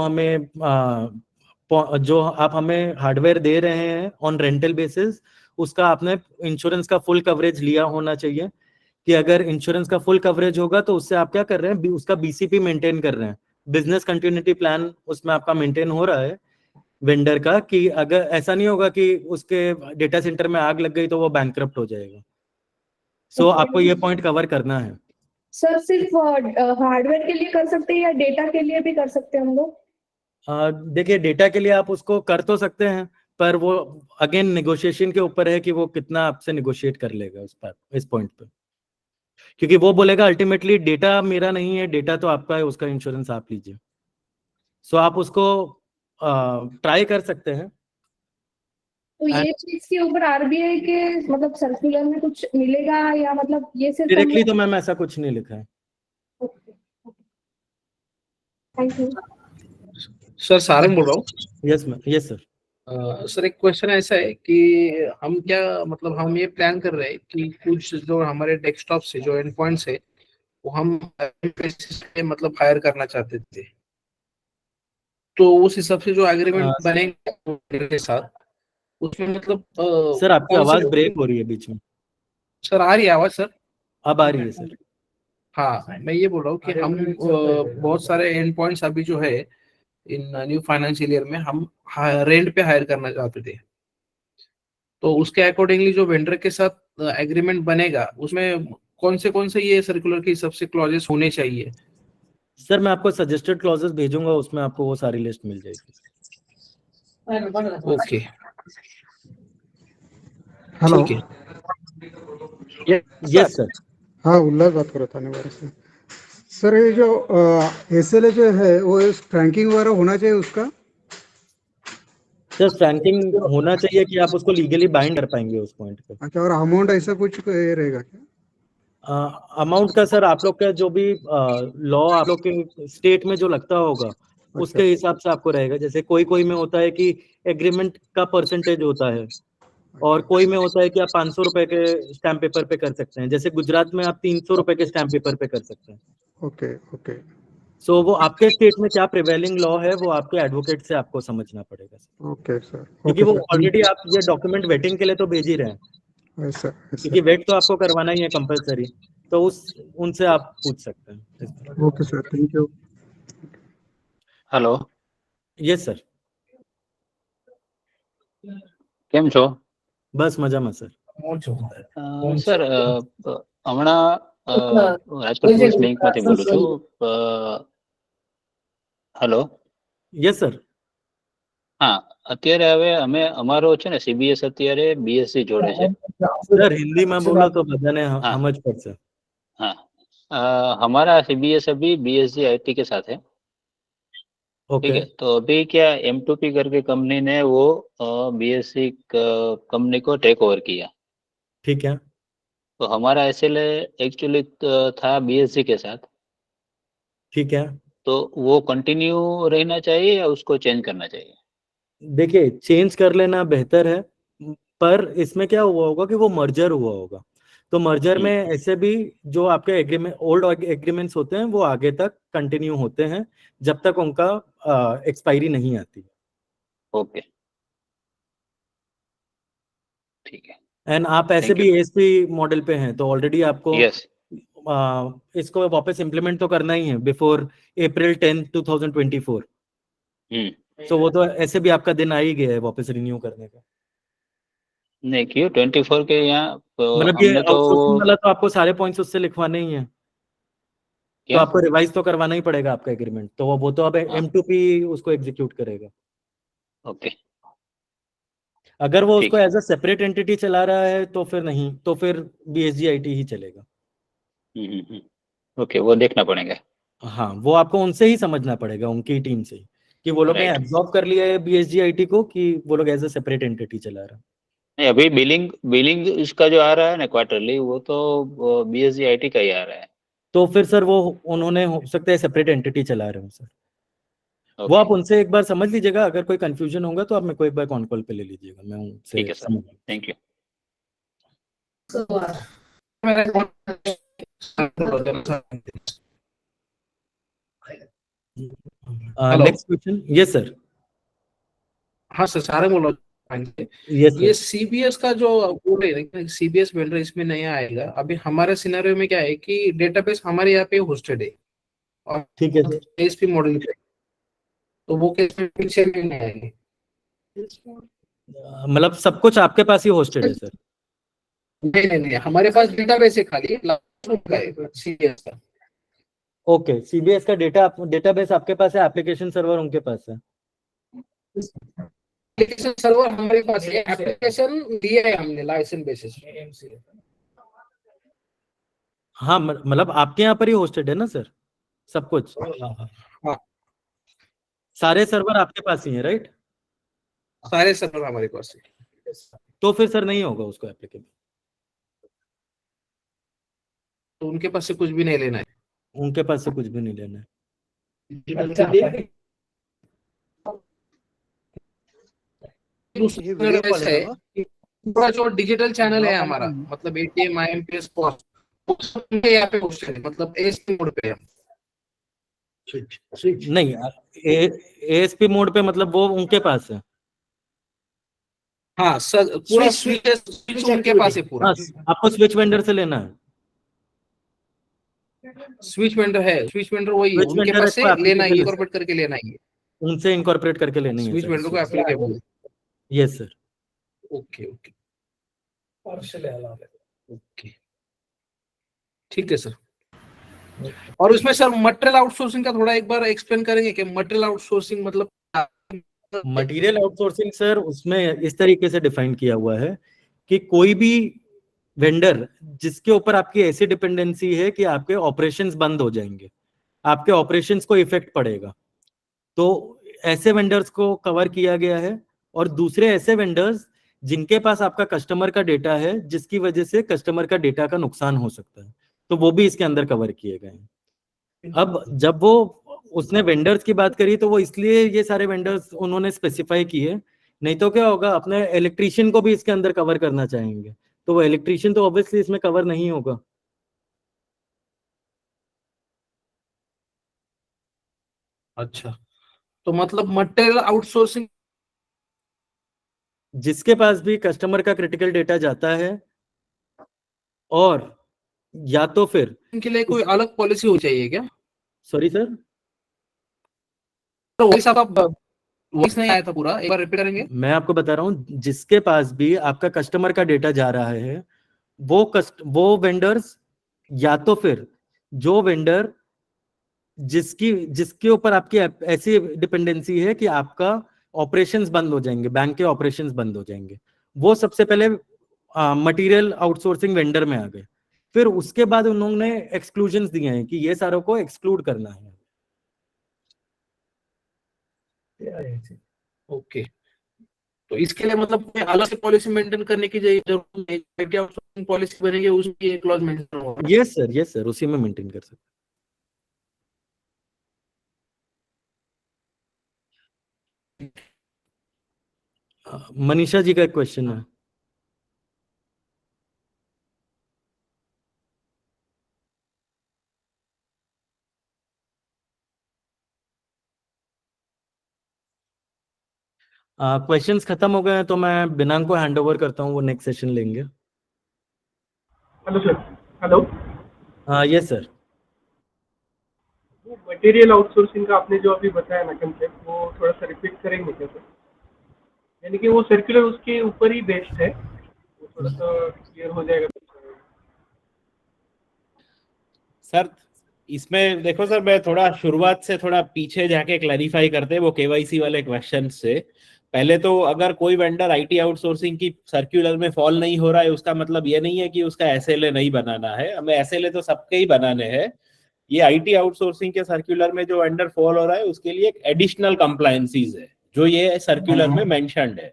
हमें हार्डवेयर दे रहे हैं ऑन रेंटल बेसिस, उसका आपने इंश्योरेंस का फुल कवरेज लिया होना चाहिए। कि अगर इंश्योरेंस का फुल कवरेज होगा तो उससे आप क्या कर रहे हैं, उसका बीसीपी मेंटेन कर रहे हैं, बिजनेस कंटिन्यूटी प्लान उसमें आपका मेंटेन हो रहा है वेंडर का, कि अगर ऐसा नहीं होगा कि उसके डेटा सेंटर में आग लग गई तो वो बैंकक्रप्ट हो जाएगा। सो आपको ये पॉइंट कवर करना है। सर सिर्फ हार्डवेयर के लिए कर सकते हैं या डेटा के लिए भी कर सकते हैं हम लोग? देखिए, डेटा के लिए आप उसको कर तो सकते हैं, पर वो अगेन नेगोशिएशन के ऊपर है कि वो कितना आपसे नेगोशिएट कर लेगा इस पॉइंट पे, क्योंकि वो बोलेगा अल्टीमेटली डेटा मेरा नहीं है, डेटा तो आपका है, उसका इंश्योरेंस आप लीजिए। सो आप उसको ट्राई कर सकते हैं। तो ये चीज के ऊपर आरबीआई के मतलब सर्कुलर में कुछ मिलेगा या मतलब ये सिर्फ डायरेक्टली तो मैम ऐसा कुछ नहीं लिखा है। Thank you sir. सारंग बोल रहा हूँ। Yes ma'am, yes sir. Sir एक क्वेश्चन ऐसा है कि हम क्या मतलब हम ये प्लान कर रहे हैं कि कुछ जो हमारे डेस्कटॉप से जो एंड पॉइंट्स है वो हम मतलब हायर करना चाहते थे, तो उस हिसाब से जो एग्रीमेंट बनेगा के साथ उसमें मतलब सर आपकी आवाज ब्रेक हो रही है बीच में। सर आ रही है आवाज? सर अब आ रही है सर। हाँ, मैं ये बोल रहा हूँ कि हम बहुत सारे एंड पॉइंट्स अभी जो है इन न्यू फाइनेंशियल ईयर में हम रेंट पे हायर करना चाहते थे, तो उसके अकॉर्डिंगली जो वेंडर के साथ एग्रीमेंट बनेगा उसमें कौन से ये सर्कुलर के हिसाब से क्लॉजेस होने चाहिए? सर मैं आपको सजेस्टेड क्लॉजेस भेजूंगा, उसमें आपको वो सारी लिस्ट मिल जाएगी। Okay, hello. ठीक है। Yes sir. हाँ, उल्लास बात कर रहा था थाने से। सर ये जो एसएलए जो है वो फ्रैंकिंग वगैरह होना चाहिए उसका? सर फ्रैंकिंग होना चाहिए कि आप उसको लीगली बाइंड कर पाएंगे उस पॉइंट पे। अच्छा, और अमाउंट ऐसा कुछ रहेगा क्या? अमाउंट का सर आप लोग का जो भी लॉ आप लोग के स्टेट में जो लगता होगा उसके हिसाब से आपको रहेगा। जैसे कोई में होता है कि एग्रीमेंट का परसेंटेज होता है, और कोई में होता है कि आप 500 रुपए के स्टैम्प पेपर पे कर सकते हैं। जैसे गुजरात में आप 300 रुपए के स्टैम्प पेपर पे कर सकते हैं। Okay okay. सो वो आपके स्टेट में क्या प्रिवेलिंग लॉ है वो आपके एडवोकेट से आपको समझना पड़ेगा सर। Okay sir. क्योंकि वो ऑलरेडी आप ये डॉक्यूमेंट वेटिंग के लिए तो भेज ही रहे हैं, क्योंकि वेट तो आपको करवाना ही है कंपलसरी, तो उनसे आप पूछ सकते हैं। Okay sir, thank you. Hello. Yes sir. કેમ છો? બસ મજામાં સર। સર હમણાં રાજકોટ પોલીસ બેંકમાંથી બોલું છું। હેલો। Yes sir. હા, અત્યારે હવે અમે અમારો છે ને સીબીએસ અત્યારે બીએસસી જોડે છે। સર હિન્દીમાં બોલો તો બધાને સમજ પડશે। हाँ, हमारा सीबीएस अभी बीएससी आईटी के साथ है। ठीक है, तो अभी क्या M2P करके कंपनी ने वो बीएससी कंपनी को टेक ओवर किया। ठीक है। तो हमारा एसएलए एक्चुअली था बीएससी के साथ। ठीक है। तो वो कंटिन्यू रहना चाहिए या उसको चेंज करना चाहिए? देखिए, चेंज कर लेना बेहतर है, पर इसमें क्या हुआ होगा कि वो मर्जर हुआ होगा, तो मर्जर में ऐसे भी जो आपके एग्रीमेंट ओल्ड एग्रीमेंट्स होते हैं वो आगे तक कंटिन्यू होते हैं जब तक उनका एक्सपायरी नहीं आती। ओके, ठीक है। एंड आप ऐसे भी एएसपी मॉडल पे हैं, तो ऑलरेडी आपको इसको वापस इम्प्लीमेंट तो करना ही है बिफोर अप्रैल 10, 2024। सो वो तो ऐसे भी आपका दिन आ ही गया है वापस रिन्यू करने का। नहीं, क्यों 24 के यहाँ मतलब ये आउटसोर्सिंग वाला तो आपको सारे पॉइंट्स उससे लिखवाने ही है, तो आपको रिवाइज तो करवाना ही पड़ेगा आपका एग्रीमेंट। तो वो तो अब M2P उसको एग्जीक्यूट करेगा। ओके। अगर वो उसको एज अ सेपरेट एंटिटी चला रहा है तो फिर नहीं, तो फिर BSG IT ही चलेगा। ओके, वो देखना पड़ेगा। हाँ, वो आपको उनसे ही समझना पड़ेगा, उनकी टीम से, कि वो लोग ने एब्जॉर्ब कर लिया है BSG IT को कि वो लोग एज अ सेपरेट एंटिटी चला रहा है। नहीं, अभी बिलिंग इसका जो आ रहा है ना क्वार्टरली, वो तो BSG IT का ही आ रहा है। तो फिर सर वो उन्होंने हो सकता है सेपरेट एंटिटी चला रहे हो सर। वो आप उनसे एक बार समझ लीजिएगा, अगर कोई कंफ्यूजन होगा तो आप मेरे को एक बार कॉन कॉल पे ले लीजिएगा, मैं उनसे ठीक है sir, thank you. Next question. Yes sir. हाँ सर, सारे बोलो। ये सीबीएस का जो बोल रहे हैं, सीबीएस वेंडर इसमें नया आएगा। अभी हमारे सिनेरियो में क्या है कि डेटाबेस हमारे यहाँ पे होस्टेड है और ठीक है एएसपी मॉडल पे, तो वो कैसे पीछे नहीं आएंगे? मतलब सब कुछ आपके पास ही होस्टेड है सर? नहीं, हमारे पास डेटाबेस है खाली सीबीएस का। ओके, सीबीएस का डेटाबेस आपके पास है, एप्लीकेशन सर्वर उनके पास है। एप्लीकेशन सर्वर हमारे पास है, एप्लीकेशन दिया है हमने लाइसेंस बेसिस। हाँ, मतलब आपके यहाँ पर ही होस्टेड है ना सर सब कुछ? हाँ, सारे सर्वर आपके पास ही है, राइट? सारे सर्वर हमारे पास है। तो फिर सर नहीं होगा उसको एप्लीकेबल। तो उनके पास से कुछ भी नहीं लेना है? उनके पास से कुछ भी नहीं लेना है। पूरा जो डिजिटल चैनल है हमारा, मतलब एटीएम, आईएमपीएस, पॉस, उनके यहाँ पे होस्टेड है, मतलब एएसपी मोड पे है। नहीं, एएसपी मोड पे मतलब वो उनके पास है। हाँ सर, पूरा स्विच उनके पास है पूरा। आपको स्विच वेंडर से लेना है? स्विच वेंडर है, स्विच वेंडर वही है, उनके पास से लेना है, इनकॉर्पोरेट करके लेना है, उनसे इनकॉर्पोरेट करके लेनी है स्विच वेंडर को एप्लीकेबल। Yes sir. ओके, ठीक है सर। और उसमें सर मटेरियल आउटसोर्सिंग का थोड़ा एक बार एक्सप्लेन करेंगे कि मटेरियल आउटसोर्सिंग मतलब? मटेरियल आउटसोर्सिंग सर उसमें इस तरीके से डिफाइन किया हुआ है कि कोई भी वेंडर जिसके ऊपर आपकी ऐसी डिपेंडेंसी है कि आपके ऑपरेशंस बंद हो जाएंगे, आपके ऑपरेशंस को इफेक्ट पड़ेगा, तो ऐसे वेंडर्स को कवर किया गया है। और दूसरे ऐसे वेंडर्स जिनके पास आपका कस्टमर का डेटा है, जिसकी वजह से कस्टमर का डेटा का नुकसान हो सकता है, तो वो भी इसके अंदर कवर किए गए हैं। अब जब वो उसने वेंडर्स की बात करी तो वो इसलिए ये सारे वेंडर्स उन्होंने स्पेसिफाई किए, नहीं तो क्या होगा, अपने इलेक्ट्रीशियन को भी इसके अंदर कवर करना चाहेंगे, तो वो इलेक्ट्रीशियन तो ऑब्वियसली इसमें कवर नहीं होगा। अच्छा, तो मतलब मटेरियल आउटसोर्सिंग जिसके पास भी कस्टमर का क्रिटिकल डेटा जाता है, और या तो फिर इनके लिए कोई अलग पॉलिसी हो चाहिए क्या? सॉरी सर, तो वही सब वॉइस नहीं आया था पूरा, एक बार रिपीट करेंगे? मैं आपको बता रहा हूँ, जिसके पास भी आपका कस्टमर का डेटा जा रहा है, वो वेंडर्स, या तो फिर जो वेंडर जिसके ऊपर आपकी ऐसी डिपेंडेंसी है कि आपका ऑपरेशंस बंद हो जाएंगे, बैंक के ऑपरेशंस बंद हो जाएंगे, वो सबसे पहले मटेरियल आउटसोर्सिंग वेंडर में आ गए। फिर उसके बाद उन्होंने एक्सक्लूजन्स दिए हैं कि ये सारों को एक्सक्लूड करना है। ओके, तो इसके लिए मतलब कोई अलग से पॉलिसी मेंटेन करने की जरूरत नहीं, आउटसोर्सिंग पॉलिसी बनेगी उसकी एक क्लॉज मेंटेन होगा? यस सर, उसी में मेंटेन कर सकते। मनीषा जी का एक क्वेश्चन है। क्वेश्चंस खत्म हो गए हैं तो मैं बिनांग को हैंड ओवर करता हूँ, वो नेक्स्ट सेशन लेंगे। Hello sir. Hello. Yes sir. Material outsourcing का आपने जो अभी बताया ना कंसेप्ट, वो थोड़ा सा रिपीट करेंगे क्या सर? यानी कि वो सर्कुलर उसके ऊपर ही बेस्ड है, वो थोड़ा सा क्लियर हो जाएगा सर? इसमें देखो सर, मैं थोड़ा शुरुआत से थोड़ा पीछे जाके क्लैरिफाई करते हैं वो केवाईसी वाले क्वेश्चन से। पहले तो अगर कोई वेंडर आईटी आउटसोर्सिंग की सर्कुलर में फॉल नहीं हो रहा है, उसका मतलब ये नहीं है कि उसका एसएलए नहीं बनाना है, हमें एसएलए तो सबके ही बनाने हैं। ये आईटी आउटसोर्सिंग के सर्कुलर में जो वेंडर फॉल हो रहा है उसके लिए एक एडिशनल कंप्लायंसीज है जो ये सर्कुलर में मेंशन्ड है।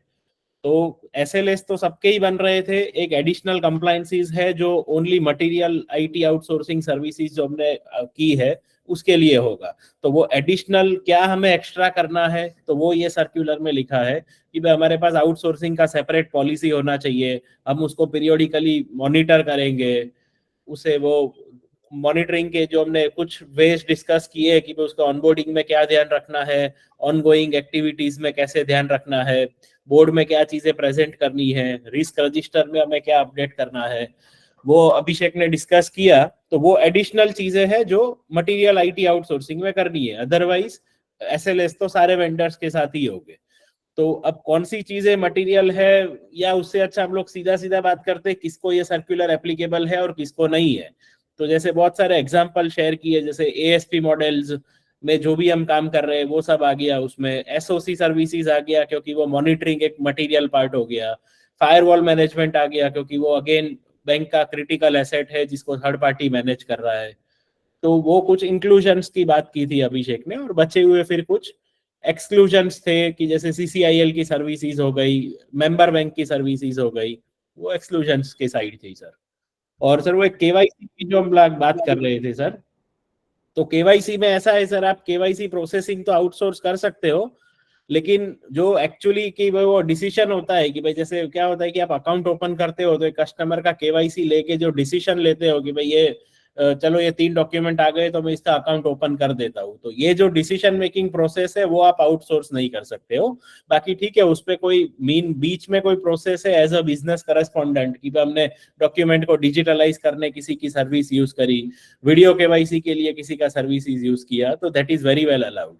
तो SLAs तो सबके ही बन रहे थे, एक एडिशनल कंप्लायंसीज है जो only material IT outsourcing services जो हमने की है उसके लिए होगा। तो वो एडिशनल क्या हमें एक्स्ट्रा करना है, तो वो ये सर्कुलर में लिखा है कि भाई हमारे पास आउटसोर्सिंग का सेपरेट पॉलिसी होना चाहिए, हम उसको पीरियोडिकली मॉनिटर करेंगे, उसे वो मॉनिटरिंग के जो हमने कुछ वेज डिस्कस किए कि उसका ऑनबोर्डिंग में क्या ध्यान रखना है, ऑनगोइंग एक्टिविटीज में कैसे ध्यान रखना है, बोर्ड में क्या चीजें प्रेजेंट करनी है, रिस्क रजिस्टर में हमें क्या अपडेट करना है, वो अभिषेक ने डिस्कस किया। तो वो एडिशनल चीजें हैं जो मटेरियल IT आउटसोर्सिंग में करनी है, अदरवाइज SLAs तो सारे वेंडर्स के साथ ही होंगे। तो अब कौन सी चीजें मटेरियल है, या उससे अच्छा हम लोग सीधा सीधा बात करते हैं किसको ये सर्कुलर एप्लीकेबल है और किसको नहीं है। तो जैसे बहुत सारे एग्जांपल शेयर किए, जैसे ASP मॉडल्स में जो भी हम काम कर रहे हैं वो सब आ गया उसमें, SOC सर्विसेज आ गया क्योंकि वो मॉनिटरिंग एक मटेरियल पार्ट हो गया, फायरवॉल मैनेजमेंट आ गया क्योंकि वो अगेन बैंक का क्रिटिकल एसेट है जिसको थर्ड पार्टी मैनेज कर रहा है। तो वो कुछ इंक्लूजन्स की बात की थी अभिषेक ने, और बचे हुए फिर कुछ एक्सक्लूजन्स थे कि जैसे CCIL की सर्विसेज हो गई, मेंबर बैंक की सर्विसेज हो गई, वो एक्सक्लूजन्स के साइड थी सर। और सर वो एक KYC की जो हम लोग बात कर रहे थे सर, तो KYC में ऐसा है सर, आप KYC प्रोसेसिंग तो आउटसोर्स कर सकते हो, लेकिन जो एक्चुअली की वो डिसीजन होता है कि भाई जैसे क्या होता है कि आप अकाउंट ओपन करते हो तो कस्टमर का KYC लेके जो डिसीजन लेते हो कि भाई ये चलो ये 3 डॉक्यूमेंट आ गए तो मैं इसका अकाउंट ओपन कर देता हूँ, तो ये जो डिसीजन मेकिंग प्रोसेस है वो आप आउटसोर्स नहीं कर सकते हो। बाकी ठीक है, उस पर कोई बीच में कोई प्रोसेस है एज अ बिजनेस करस्पॉन्डेंट कि हमने डॉक्यूमेंट को डिजिटलाइज करने किसी की सर्विस यूज करी, वीडियो KYC के लिए किसी का सर्विस यूज किया, तो that is very well allowed.